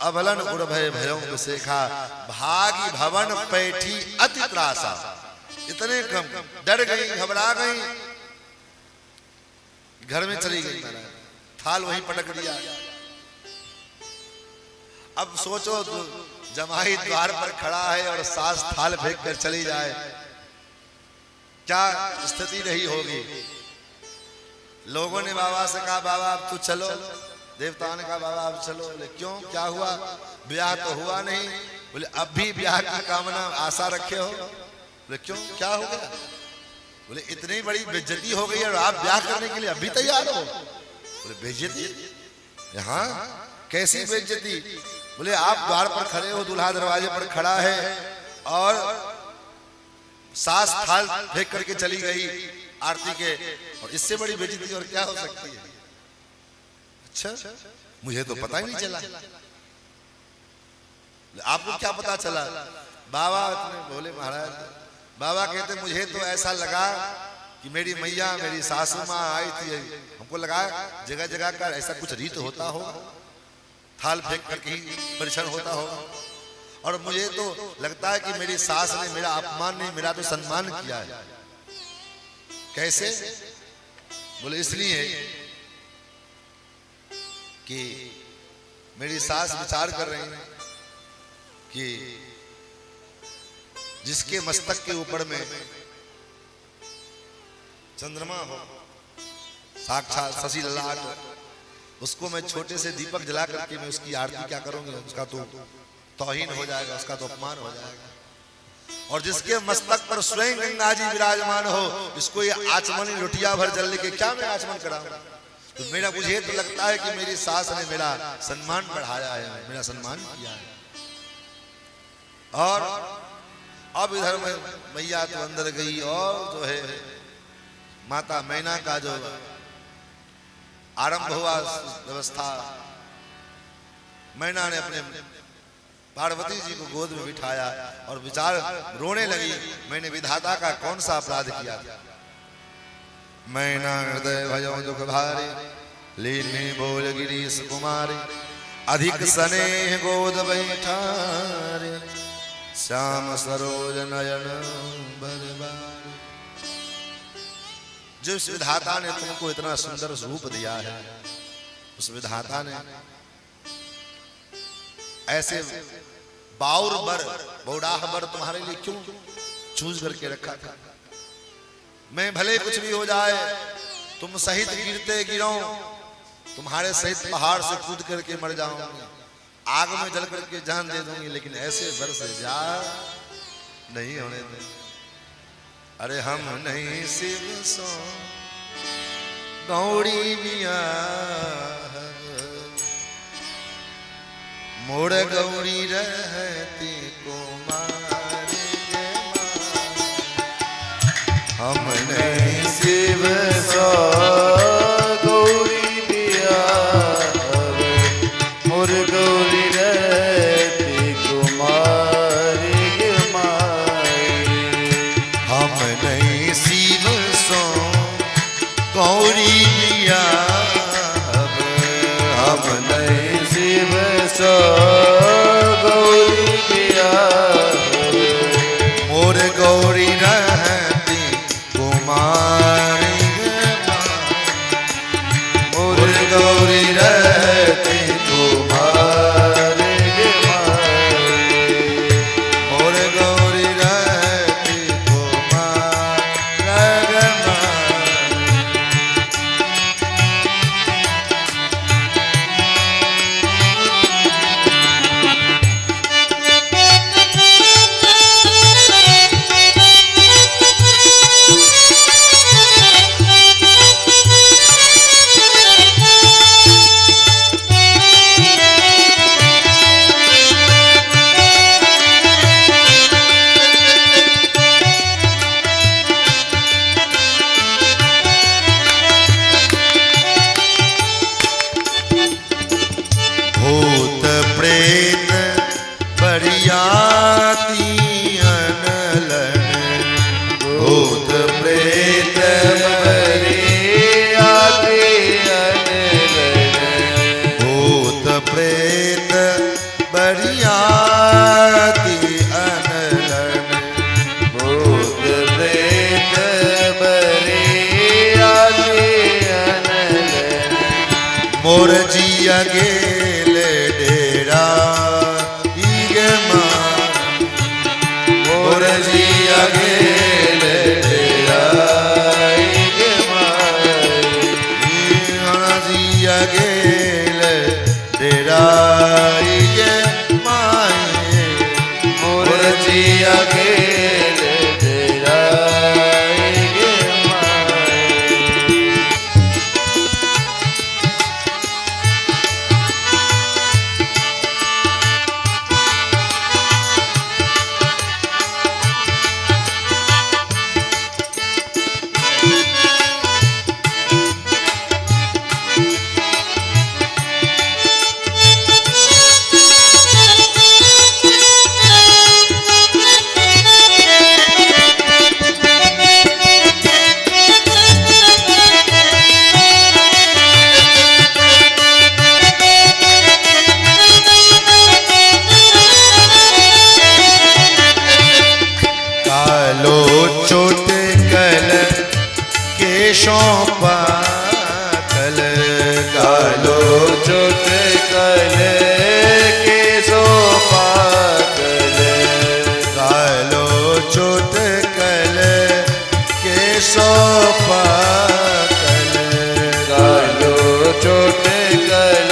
अबलन उड़ भय भयों सेखा। भागी भवन पैठी अति त्रासा, इतने कम डर गई, घबरा गई, घर में चली गई, थाल वहीं पटक दिया। अब सोचो जमाई द्वार पर खड़ा है और सास थाल फेंक कर चली जाए, क्या स्थिति नहीं होगी। लोगों ने बाबा से कहा, बाबा अब तो चलो। देवताओं ने कहा, बाबा अब चलो। बोले क्यों, क्या हुआ? ब्याह तो हुआ नहीं। बोले अब भी ब्याह की कामना आशा रखे हो? बोले क्यों, क्या हो गया? बोले इतनी बड़ी बेइज्जती हो गई और आप ब्याह करने के लिए अभी तैयार हो? बोले बेइज्जती? हाँ, कैसी बेइज्जती? बोले आप द्वार पर खड़े हो, दूल्हा दरवाजे पर खड़ा है और सास थाल फेंक करके चली गई आरती के, और इससे बड़ी बेइज्जती और क्या हो सकती है? अच्छा, मुझे तो पता ही नहीं चला। आपको क्या पता चला? बाबा बोले, महाराज बाबा कहते मुझे तो ऐसा लगा कि मेरी मैया, मेरी सासू माँ आई थी, हमको लगा जगह जगह का ऐसा कुछ रीत होता हो, थाल फेंक करके ही परिछन होता हो, और मुझे तो लगता है कि मेरी सास ने मेरा अपमान नहीं, मेरा तो सम्मान किया है। कैसे? बोले इसलिए कि मेरी सास विचार कर रही है कि जिसके मस्तक के ऊपर में चंद्रमा हो, साक्षात शशि ललाट, उसको मैं छोटे से दीपक जला करके मैं उसकी आरती क्या करूंगी? उसका तो तौहीन हो जाएगा, उसका तो अपमान हो जाएगा। और जिसके मस्तक पर स्वयं गंगा जी विराजमान हो, इसको ये आचमनी रोटियां भर जल लेके क्या मैं आचमन कराऊंगा? तो मेरा, मुझे तो लगता है कि मेरी सास ने मेरा सम्मान बढ़ाया है, मेरा सम्मान किया है। और अब इधर में मैया तो अंदर गई और जो है माता मैना का जो आरंभ हुआ व्यवस्था, मैना ने अपने पार्वती जी को गोद में बिठाया और विचार रोने लगी, मैंने विधाता का कौन सा अपराध किया था? मैना हृदय भयो दुख भारी, लीने बोल गिरीश कुमारी, अधिक स्नेह गोद बैठारे, श्याम सरोज नयन बरबारी। जिस विधाता ने तुमको इतना सुंदर रूप दिया है, उस विधाता ने ऐसे बाउर बर, बौड़ाह बर तुम्हारे लिए क्यों चूज करके रखा था? मैं भले कुछ भी हो जाए, तुम सहित गिरते गिरो, तुम्हारे सहित पहाड़ से कूद करके मर जाऊंगी, आग में जल करके जान दे दूंगी, लेकिन ऐसे बर से जा नहीं होने दे। अरे हम नहीं शिव सो गौड़ी बिया, मोड़ गौरी रहती कुमारी, हम नहीं शिव सो गौरी बिया, मोर गौरी रहती कुमारी माई। हम नहीं शिव सो गौरी बिया, हम नहीं शिव सो बरियाती अनलन भूत प्रेत बरियाती अनलन मोर जिया गेल डेरा ईगे माँ मोर जिया गेल डेरा ईगे माँ जिया गेल डेरा ईगे माए मोर जिया गेल डेरा ईगे माँ कालो चोट कल केशों पातल कालो चोट कल केसो पातल कालो चोट कल केशों पातल कालो चोट कल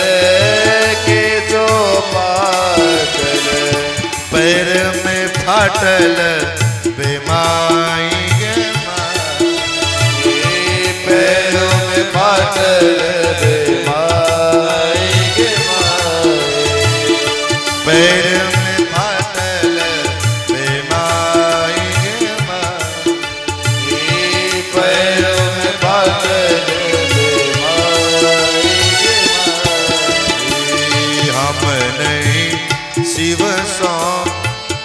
केसो पातल पैर में फाटल बेमाई गे माँ पैरों में फाटल बेमाई के माए पैर में फाटल बेमाई गे माँ पैरों में फाटल बेमाई के माए हम नहीं शिव सो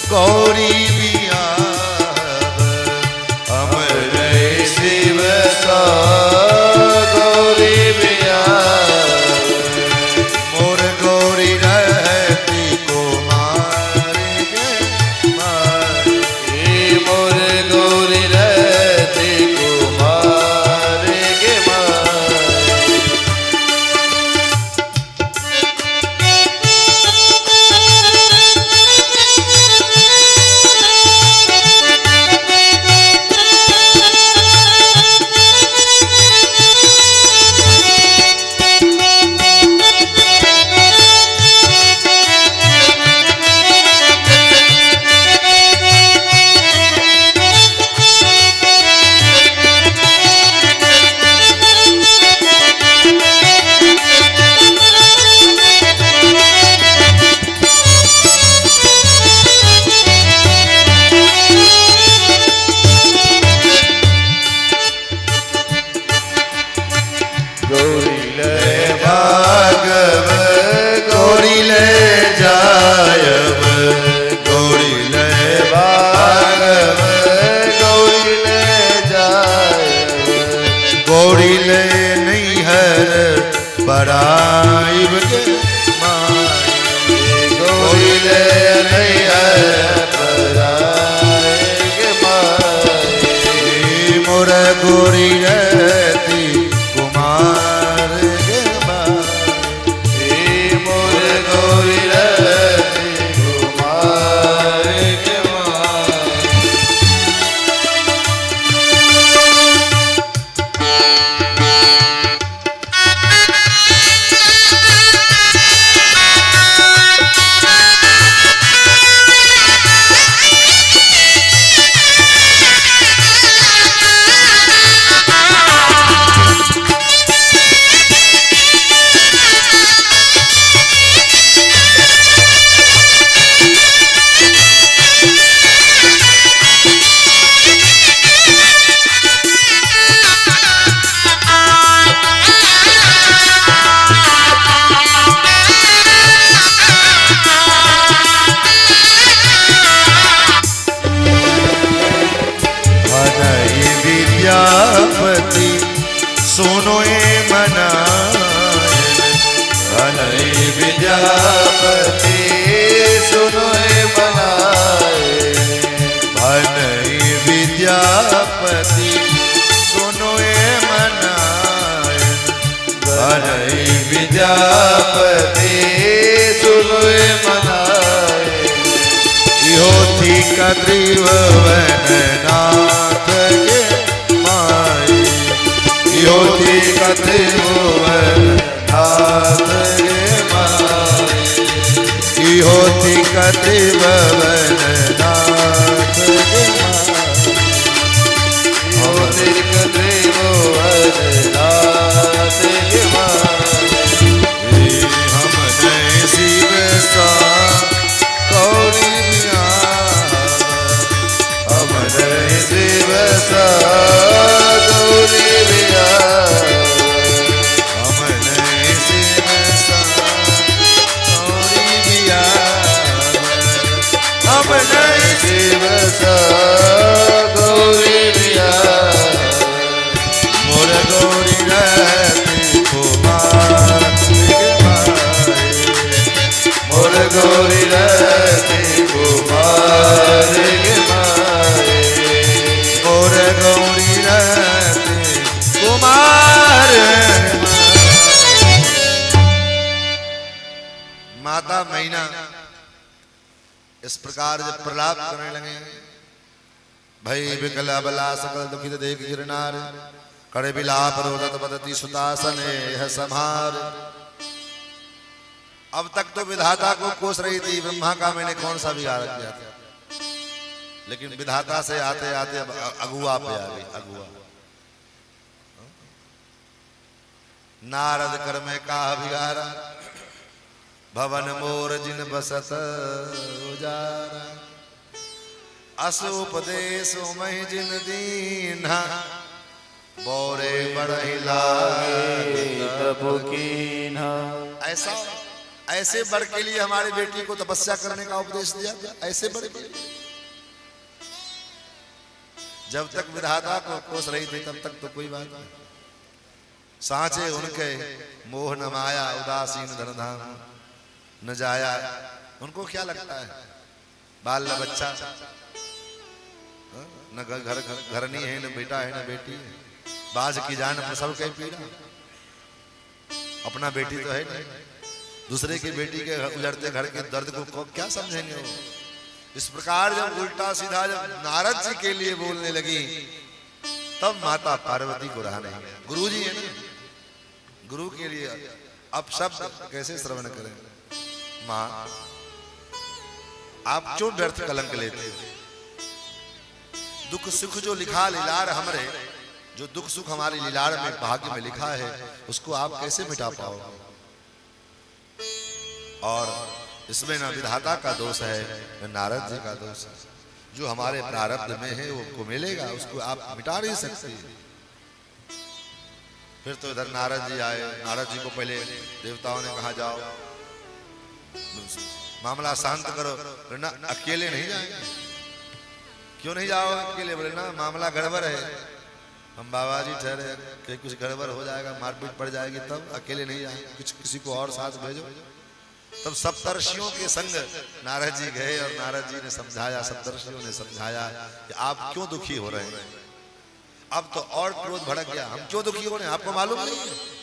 गौरी बिया हम नहीं शिव सा गौरी बिया मोर गौरी रहती कुमार गे माँ मोर गौरी रहती कुमार के माए गौरी ले भागव गौरी ले जायब गौरी ले भागव गौरी ले जाए गौरी ले नहीं हर बड़ाइब गे माँ गौरी ले नहीं है पराए के माए मोर गौरी रहती कुमार गे माँ मोर गौरी रहती कुमार के माए विद्यापति सुनो ए मनाए विद्यापति प्रजापति सुबह मनाए यो थी त्रिभुवन नाथ के माई यो थी त्रिभुवन नाथ के माई यो थी त्रिभुवन नाथ के यो थी त्रिभुवन नाथ के माई हम नहीं शिव सा गौरी हम नहीं शिव सा गौरी बिया हम नहीं शिव सा गौरी बिया हम नहीं शिव सा गौरी बिया मोर गौरी रहती कुमार मोर गौरी रहती कुमार के माए मोर गौरी रहती कुमार माता मैना इस प्रकार जब प्रलाप करने लगे, भई विकल अबला सकल दुखित देख गिरनार करे विलाप रोदत बदती सुतासने यह संहार। अब तक तो विधाता को कोस रही थी ब्रह्मा का मैंने कौन सा बिगाड़ किया था, लेकिन विधाता से आते आते अब अगुआ पे आ गई। अगुआ नारद कर में का बिगाड़ा भवन मोर जिन बसत उजारा अस उपदेश महि जिन दीन्हा बोरे बढ़िला ऐसा ऐसे बर के लिए हमारी बेटी को तपस्या करने का उपदेश दिया गया। ऐसे बर के लिए जब तक विधाता को कोस रही थी तब तक तो कोई बात नहीं, सांचे उनके मोह न माया उदासीन धन धाम न जाया। उनको क्या लगता है बाल न बच्चा न घर नहीं है, न बेटा है, न बेटी है, बाज की जान प्रसव के पीड़ा। अपना बेटी तो है नहीं, दूसरे की बेटी के उजड़ते घर के दर्द को क्या समझेंगे वो। इस प्रकार जब उल्टा सीधा जब नारद जी के लिए बोलने लगी तब माता पार्वती को रहा नहीं। गुरु जी है ना, गुरु के लिए अब शब्द कैसे श्रवण करें। मां आप क्यों व्यर्थ कलंक लेते हो। दुख सुख जो लिखा लीलार हमरे, जो दुख सुख हमारी लीलार में भाग्य में लिखा है उसको आप कैसे मिटा पाओगे। और इसमें ना विधाता का दोष है न नारद जी का दोष है। जो हमारे प्रारब्ध में है वो को मिलेगा, उसको आप मिटा नहीं सकते। फिर तो इधर नारद जी आए। नारद जी को पहले देवताओं ने कहा जाओ मामला शांत करो, ना अकेले नहीं जाएंगे। क्यों नहीं जाओ अकेले, बोले ना मामला गड़बड़ है, हम बाबा जी ठहरे कि कुछ गड़बड़ हो जाएगा, मारपीट पड़ जाएगी, तब अकेले नहीं जाएंगे, कुछ किसी को और साथ भेजो। तब सप्तर्षियों के संग नारद जी गए और नारद जी ने समझाया, सप्तर्षियों ने समझाया कि आप क्यों दुखी हो रहे हैं। अब तो और क्रोध भड़क गया, हम क्यों दुखी हो रहे हैं आपको मालूम नहीं है।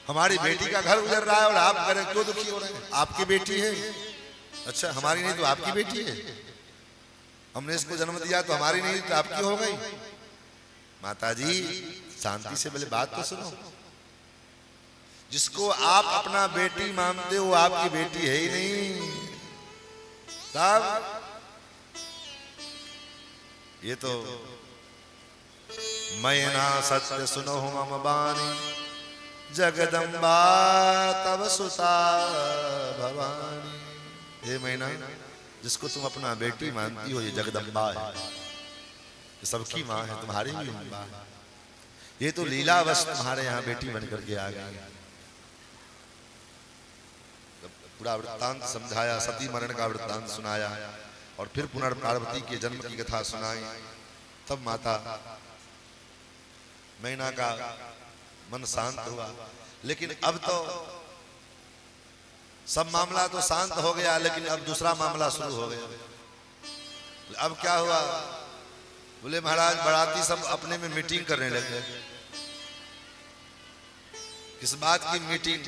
हमारी बेटी का घर उजड़ रहा है और आप कह रहे क्यों दुखी हो रहे हैं। आपकी बेटी है, अच्छा हमारी नहीं तो आपकी बेटी है। हमने इसको जन्म दिया तो हमारी नहीं तो आपकी हो गई। माता जी शांति से पहले बात तो सुनो। जिसको आप अपना बेटी मानते हो आपकी बेटी है ही नहीं। तब ये तो मैं ना सत्य सुनो मम बानी जगदम्बा तब सुता भवानी। हे मैना जिसको तुम अपना बेटी मानती हो ये जगदम्बा है, ये सबकी माँ है, तुम्हारी भी माँ है। ये तो लीलावश तुम्हारे यहाँ बेटी बनकर के आ गई। पूरा वृत्तांत समझाया, सती मरण का वृत्तांत सुनाया और फिर पुनर्पार्वती के जन्म की कथा सुनाई। तब माता मैना का मन शांत हुआ। लेकिन अब तो सब मामला तो शांत हो गया, लेकिन अब दूसरा मामला शुरू हो गया। अब क्या हुआ, बोले महाराज बाराती सब अपने में मीटिंग करने लगे। किस बात की मीटिंग?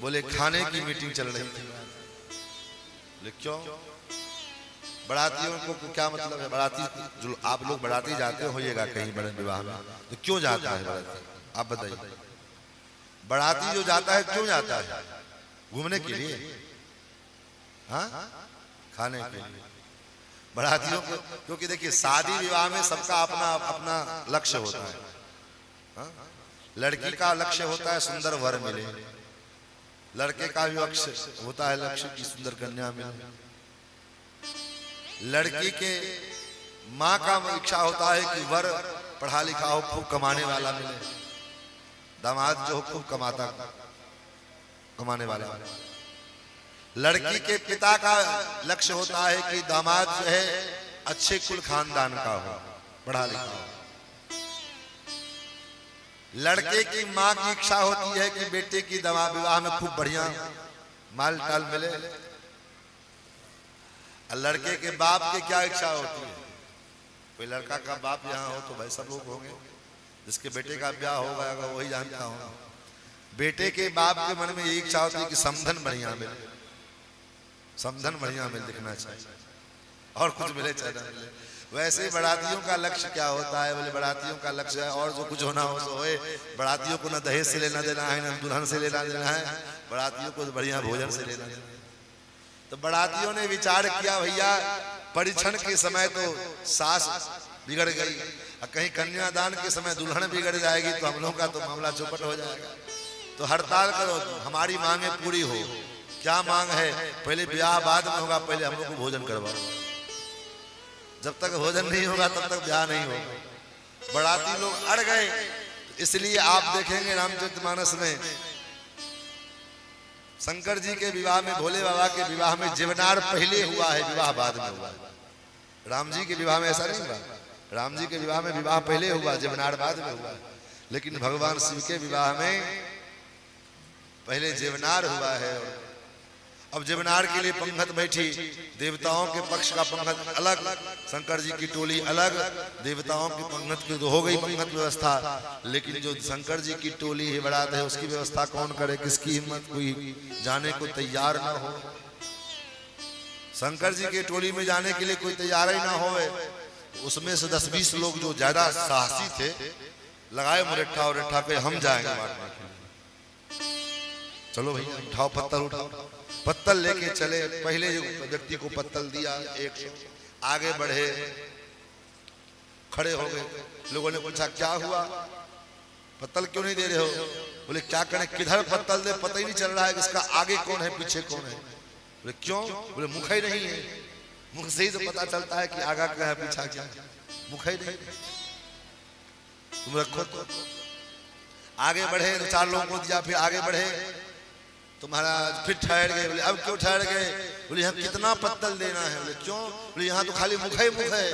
बोले खाने की मीटिंग चल रही थी। बोले क्यों? बारातियों को क्या मतलब है? बाराती जो आप लोग बाराती जाते होइएगा कहीं बड़े विवाह में, तो क्यों जाता है बाराती? आप बताइए। बाराती जो जाता है क्यों जाता है? घूमने के लिए? हाँ, खाने के लिए। बारातियों को, क्योंकि देखिए शादी विवाह में सबका अपना अपना लक्ष्य होता है। हाँ? लड़की का लक्ष्य होता है सुंदर वर मिले, लड़के का भी लक्ष्य होता है लक्ष्य की सुंदर कन्या मिले। लड़की के माँ का इच्छा होता है कि वर पढ़ा लिखा हो, खूब कमाने वाला मिले, दामाद जो हो खूब कमाने वाला। लड़की के पिता का लक्ष्य होता है कि दामाद जो है अच्छे कुल खानदान का हो, पढ़ा लिखा हो। लड़के की माँ की इच्छा होती है कि बेटे की दवा विवाह में खूब बढ़िया माल टाल मिले। और लड़के के बाप की क्या इच्छा होती है? कोई लड़का का बाप यहाँ हो तो भाई सब लोग होंगे, जिसके बेटे का ब्याह होगा वही जानता होगा। बेटे के बाप के मन में यही इच्छा होती है कि समधन बढ़िया मिले, समधन बढ़िया मिले, दिखना चाहिए, और कुछ मिले चाहे ना मिले। वैसे ही बारातियों का लक्ष्य क्या होता है? बोले बारातियों का लक्ष्य है और जो कुछ होना हो सो होए। बारातियों को ना दहेज से लेना देना है, ना दुल्हन से लेना देना है, बारातियों को बढ़िया भोजन से लेना देना है। तो बारातियों ने विचार किया, भैया परीक्षण के समय तो सास बिगड़ गई, और कहीं कन्यादान के समय दुल्हन बिगड़ जाएगी तो हम लोगों का तो मामला चौपट हो जाएगा। तो हड़ताल करो, हमारी मांगे पूरी हो। क्या मांग है? पहले ब्याह बाद में होगा, पहले हम लोग को भोजन करवाओ। जब तक भोजन नहीं होगा तब तक ब्याह नहीं होगा। बाराती लोग अड़ गए। इसलिए आप देखेंगे रामचरितमानस में शंकर जी के विवाह में, भोले बाबा के विवाह में जीवनार पहले हुआ है, विवाह बाद में हुआ है। राम जी के विवाह में ऐसा नहीं हुआ। राम जी के विवाह में विवाह पहले हुआ, जीवनार बाद में हुआ। लेकिन भगवान शिव के विवाह में पहले जीवनार हुआ है। अब जीवनार के लिए पंगत बैठी, देवताओं के पक्ष का पंगत अलग, शंकर जी की टोली अलग, देवताओं की पंगत की तो हो गई पंगत व्यवस्था। लेकिन जो शंकर जी की टोली है बारात है, उसकी व्यवस्था कौन करे? किसकी हिम्मत कोई जाने को तैयार ना हो। शंकर जी के टोली में जाने के लिए कोई तैयार ही ना हो। उसमें से 10-20 लोग जो ज्यादा साहसी थे, लगाए मुरट्ठा और रट्ठा पे, हम जाएंगे बांटने के लिए। चलो भैया उठाओ, पत्थर उठाओ। पत्तल लेके चले। पहले जो व्यक्ति को पत्तल दिया 100, आगे बढ़े, खड़े हो गए। लोगों ने पूछा क्या हुआ, पत्तल क्यों नहीं दे रहे हो? बोले क्या करें, किधर पत्तल दे, पता ही नहीं चल रहा है इसका आगे कौन है पीछे कौन है। बोले क्यों? बोले मुख ही नहीं है। मुख से ही तो पता चलता है कि आगा क्या है पीछा क्या है, मुख ही नहीं। तुम रखो। तो आगे बढ़े, 2-4 लोगों को दिया, फिर आगे बढ़े तो महाराज फिर ठहर गए। बोले अब क्यों ठहर गए? बोले यहाँ कितना पत्तल देना है? बोले क्यों? बोले यहाँ तो खाली मुख ही मुख है,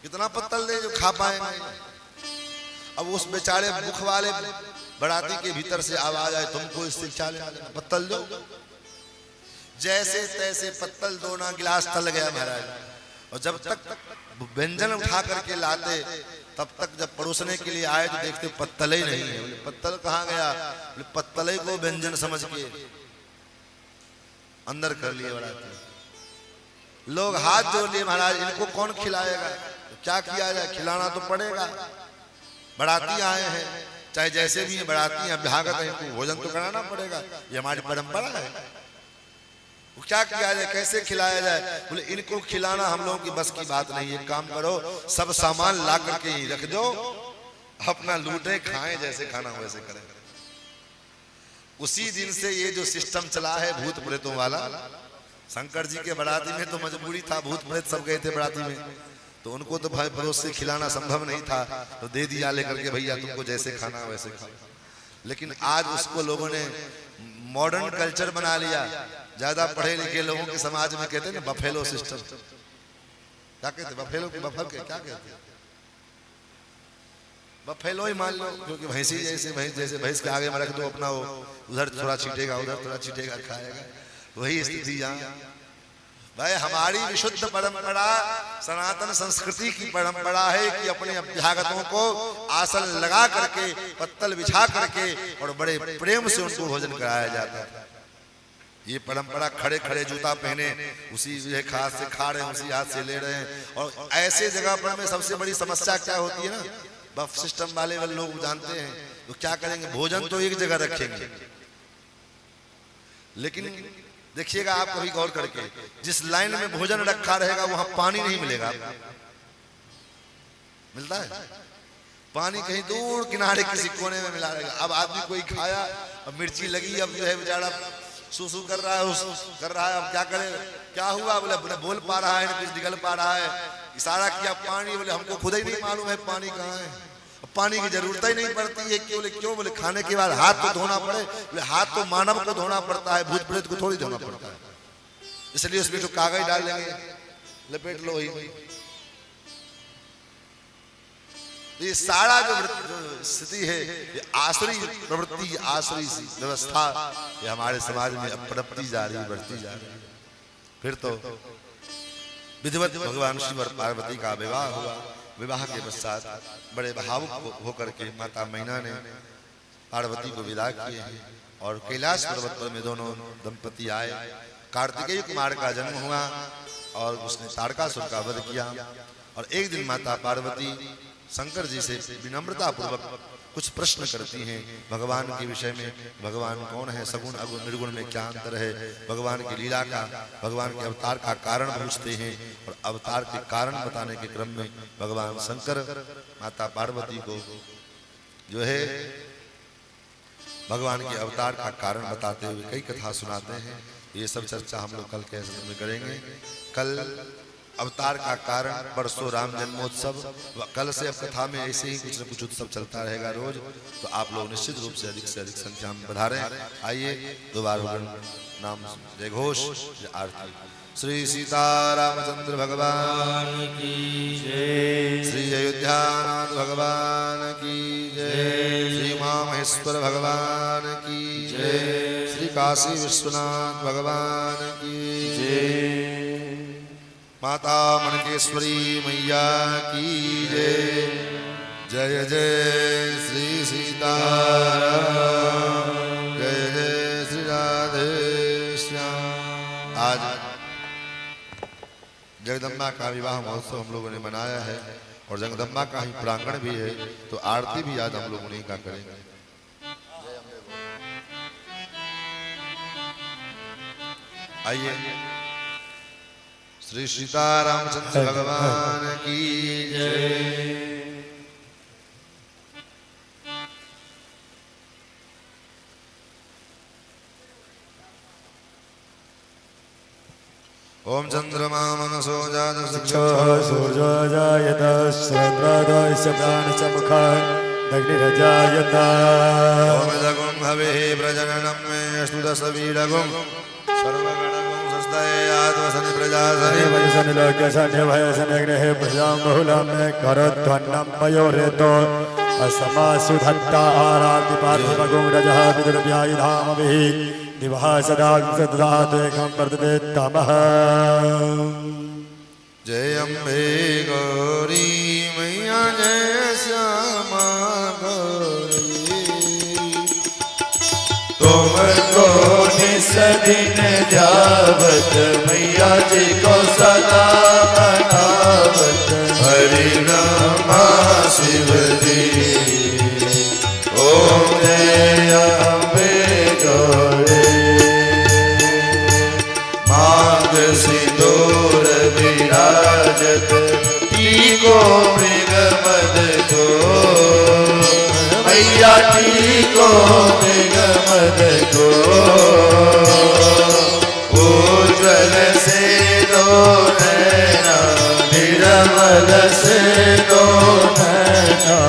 कितना पत्तल दे जो खा पाएंगे। अब उस बेचारे मुख वाले बाराती के भीतर से आवाज आए, तुमको इस शिक्षा लेना, पत्तल दो। जैसे तैसे पत्तल दो ना गिलास तल गया महाराज। और जब तक व्यंजन उठा करके लाते, तब तक जब परोसने के लिए आए तो देखते पत्तल ही नहीं है। बोले पत्तल कहाँ गया? बोले पत्तल को व्यंजन समझ के अंदर कर लिए बाराती लोग। हाथ जोड़ लिए, महाराज इनको कौन खिलाएगा? तो क्या किया जाए, खिलाना तो पड़ेगा। बाराती आए हैं, चाहे जैसे भी बाराती अभ्यागत है, इनको भोजन तो कराना पड़ेगा, ये हमारी परंपरा है। वो क्या किया जाए, कैसे खिलाया जाए? बोले इनको खिलाना हम लोगों की बस की बात नहीं है। काम करो, सब सामान ला करके ही रख दो, अपना लूटे खाएं, जैसे खाना वैसे करें। उसी दिन से ये जो सिस्टम चला है भूत प्रेतों वाला। शंकर जी के बाराती में तो मजबूरी था, भूत प्रेत सब गए थे बाराती में, तो उनको तो भाई पड़ोस से खिलाना संभव नहीं था, तो दे दिया लेकर के, भैया तुमको जैसे खाना वैसे खाओ। लेकिन आज उसको लोगों ने मॉडर्न कल्चर बना लिया। ज्यादा पढ़े लिखे लोगों के समाज में कहते हैं ना बफेलो सिस्टम। क्या कहते? बफेलो के बफर के क्या कहते? बफेलो ही मान लो, क्योंकि भैंसी जैसे भैंस के आगे में रख दो अपना, वो उधर थोड़ा छीटेगा, उधर थोड़ा छीटेगा, खाएगा। वही स्थिति यहाँ। भाई हमारी विशुद्ध परंपरा सनातन संस्कृति की परंपरा है कि अपने अभ्यागतों को आसन लगा करके पत्तल बिछा करके और बड़े प्रेम से उनको भोजन कराया जाता है। ये परंपरा खड़े खड़े जूता पहने उसी हाथ से खा रहे हैं, उसी हाथ से ले रहे हैं। और ऐसे जगह पर में सबसे बड़ी समस्या क्या होती है ना, बफ सिस्टम वाले लोग जानते हैं तो क्या करेंगे, भोजन तो एक जगह रखेंगे, लेकिन देखिएगा आप कभी गौर करके, जिस लाइन में भोजन रखा रहेगा वहां पानी नहीं मिलेगा। मिलता है पानी कहीं दूर किनारे किसी कोने में मिला रहेगा। अब आदमी कोई खाया, अब मिर्ची लगी, अब जो है बेचारा सूसू कर रहा है, अब क्या करे, क्या हुआ, बोले बोल पा रहा है, कुछ निकल पा रहा है, इशारा किया पानी, बोले हमको खुद ही नहीं मालूम है पानी कहाँ है। पानी की जरूरत ही नहीं पड़ती है, क्यों बोले खाने के बाद हाथ तो धोना पड़े, बोले हाथ तो मानव को धोना पड़ता है, भूत प्रेत को थोड़ी धोना पड़ता है, इसलिए उसमें तो कागज डाल देंगे, लपेट लो ही। तो ये सारा जो स्थिति है, ये आसुरी प्रवृत्ति, आसुरी व्यवस्था ये हमारे समाज में अब पनपती जा रही है, बढ़ती जा रही है। फिर तो विधिवत भगवान शिव और पार्वती का विवाह हुआ। विवाह के पश्चात बड़े भावुक होकर के माता मैना ने पार्वती को विदा किए और कैलाश पर्वत पर में दोनों दंपति आए। कार्तिकेय कुमार का जन्म हुआ और उसने तारकासुर का वध किया। और एक दिन माता पार्वती शंकर जी से विनम्रता पूर्वक कुछ प्रश्न करती हैं भगवान के विषय में। भगवान कौन है, सगुण अगुण निर्गुण में क्या अंतर है, भगवान की लीला का, भगवान के अवतार का कारण पूछते हैं। और अवतार के कारण बताने के क्रम में भगवान शंकर माता पार्वती को जो है भगवान के अवतार का कारण बताते हुए कई कथा सुनाते हैं। ये सब चर्चा हम लोग कल के सत्र में करेंगे। कल अवतार का कारण परसों राम जन्मोत्सव, कल से अब कथा में ऐसे ही कुछ न कुछ उत्सव चलता रहेगा रोज। तो आप लोग निश्चित रूप से अधिक संख्या में पधारें। आइए दोबारा नाम जय घोष जय आरती। श्री सीतारामचंद्र भगवान की जय, श्री अयोध्यानाथ भगवान की जय, श्री मां महेश्वर भगवान की जय, श्री काशी विश्वनाथ भगवान की जय, माता मनकेश्वरी मैया की जय। जय जय श्री सीताराम, जय जय श्री राधे श्याम। आज जगदम्बा का विवाह महोत्सव हम लोगों ने मनाया है और जगदम्बा का ही प्रांगण भी है, तो आरती भी आज हम लोग उन्हीं का करेंगे। आइए श्री सीतारामचंद्र भगवान की जय। ओम चंद्रमा मनसो जात सूर्यो जायत चंद्रोदयस्य प्राणस्य मुखात् अग्निरजायत। ओम जगुं हवे प्रजननं मे अस्तु दशवीरगुं सर्वगणगुं स्वस्तयाद्वसन प्रजासने वयसन लोक्यसन भयसन अग्नेः प्रजां बहुलां मे करध्वन्नं मयोरेतो असमासु धत्ता आराति पार्थिवगुं रजः विदुर्व्यायुधामभिः दिवः सदा सदातु एकं वर्तते तमः। जय अम्बे गौरी मैया जय श्यामा गौरी। तुमको निस दिन ध्यावत मैया जी को सदा मनावत हरि ब्रह्मा शिव जी। ओम जय अम्बे गौरी। मांग सिंदूर विराजत टीको मृग मद को मैया टीको मृग मद को। उज्ज्वल से दो नैना निर्मल से दो नैना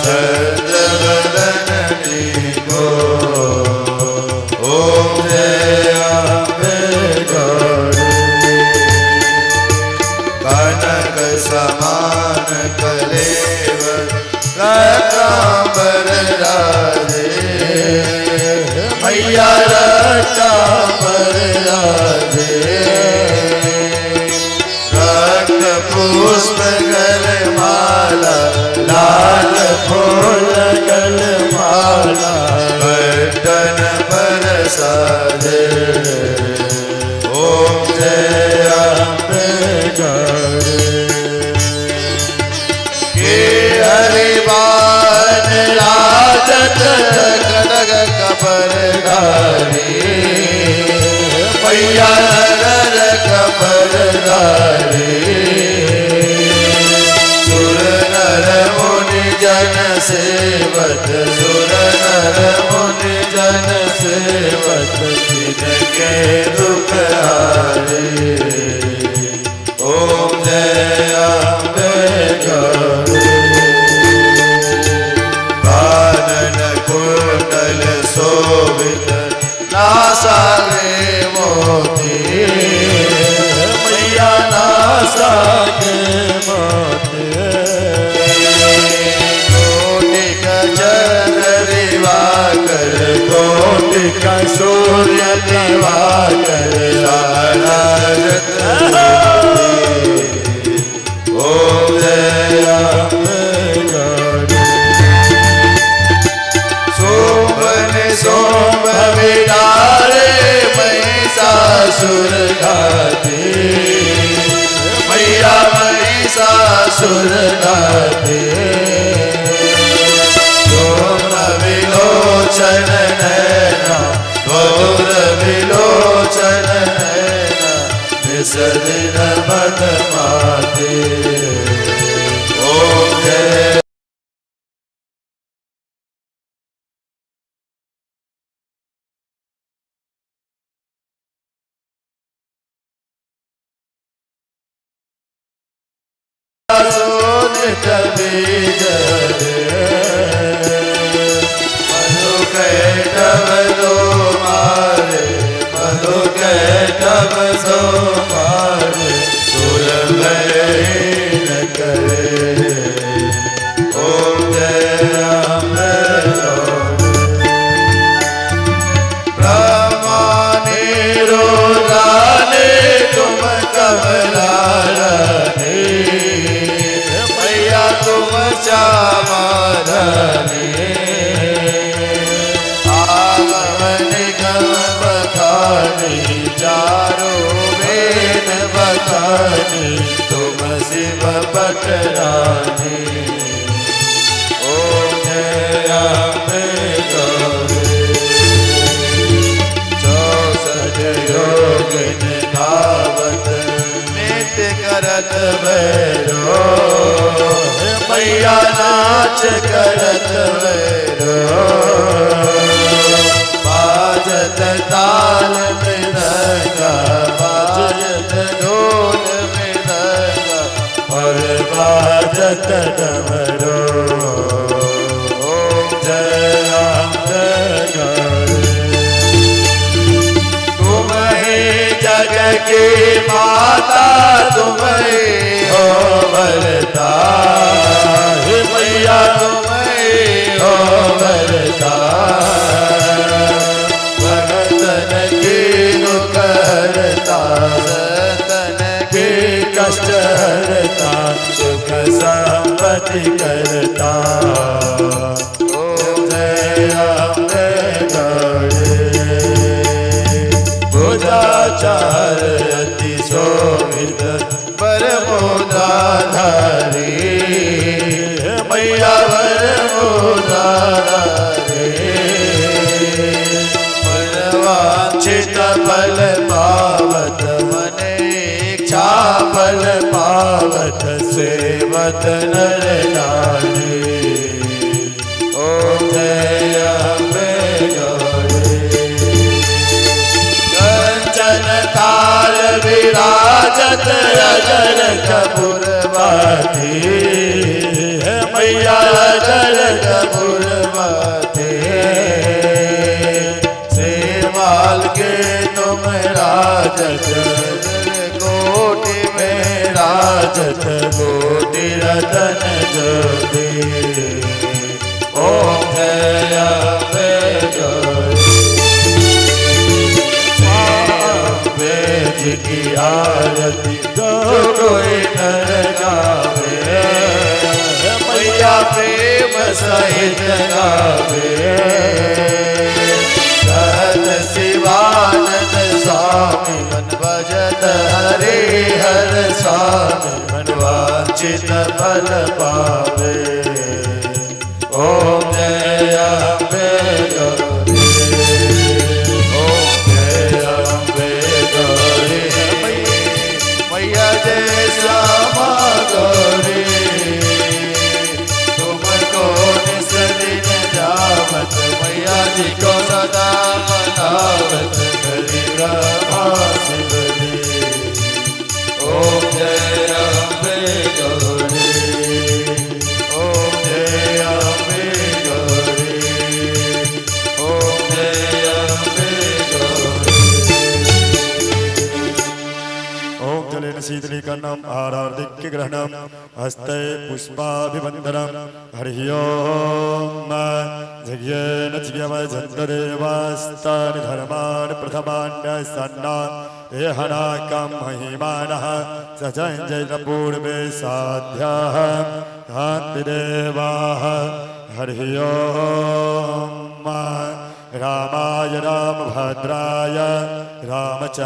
चंद्रवदन टीको। ओम जय अम्बे गौरी। कनक समान कलेवर रत्नांबर राजे मैया रत्नांबर राजे। साजे ओम जय अम्बे गौरी के हरिवान राजत कनक कबर धारी मैया नगर कबर धारी सुर नर मुनि जन सेवत सुर नर मुनि जन सेवत जिनके दुख हारे ओम जय अम्बे गौरी कानन कुंडल शोभित नासागे मोती मैया नासागे मोती दिवाकर कोटिक सूर्य दिवाकर ओम जय अम्बे गौरी शोभन शोभ विदारे महिषासुर घाती मैया महिषासुर घाती विलोचन नैना गौर विलोचन नैना विसर्जन मद माते ओम जय सोनित बीज कैटव दो मारे मधु कैटव सो मारे सुलभ न करे ओम जय अम्बे ब्रह्मा ने रोजाने तुम कमला रानी मैया तुम चामारानी चारों वेद बखानी तुम शिव पटरानी ओम जय अम्बे गौरी 64 योगिन गावत नित्य करत भैरो मैया नाच करत भैरो बाजत ताल मृदंगा बाजत ढोल मृदंगा और बाजत डमरू ओम जय अम्बे गौरी तुम ही जग की माता तुम ही हो बलता मैया तुम ही हो बलता सतन के कष्ट हरता सुख संपत्ति करता ओम जय अम्बे गौरी भुजाचार अति शोभित वरमोदाधारी मैया वरमोदाधारी मनवांछित फल पावत मने इच्छा फल पावत सेवत नर नारी ओम जय अम्बे गौरी कंचन थाल विराजत अजर कपूरवाती मैया अजर कपूरवाती सेवाल के तुम राजत कोटि में राजत कोटि रतन ज्योति ओम जय अम्बे गौरी वेद की आरती जो कोई नर गावे मैया प्रेम सहित गावे सहत स्वामी मन भजत हरे हर स्वामी मन वांछित फल पावे। ओम जय अम्बे गौरी, ओम जय अम्बे गौरी, मैया जय श्यामा गौरी, तुमको निस दिन जावत मैया जी को सदा मनावत हरि ब्रह्मा शिवरी। ओम जय अम्बे गौरी, ओम जय अम्बे गौरी, ओम जय अम्बे गौरी। ओम जलेन शीतलीकरणम् आरार्दिक्यग्रहणम् हस्ते पुष्पाभिवन्दनम् हरिः ओम जज्ञेन जिज्ञवजन्तदेवास्तानि धर्मान् प्रथमान्यसन्नान् एहनाकं महिमानः सचञ्जयपूर्वे साध्याः कान्तिदेवाः। हरिः ओम रामाय रामभद्राय रामच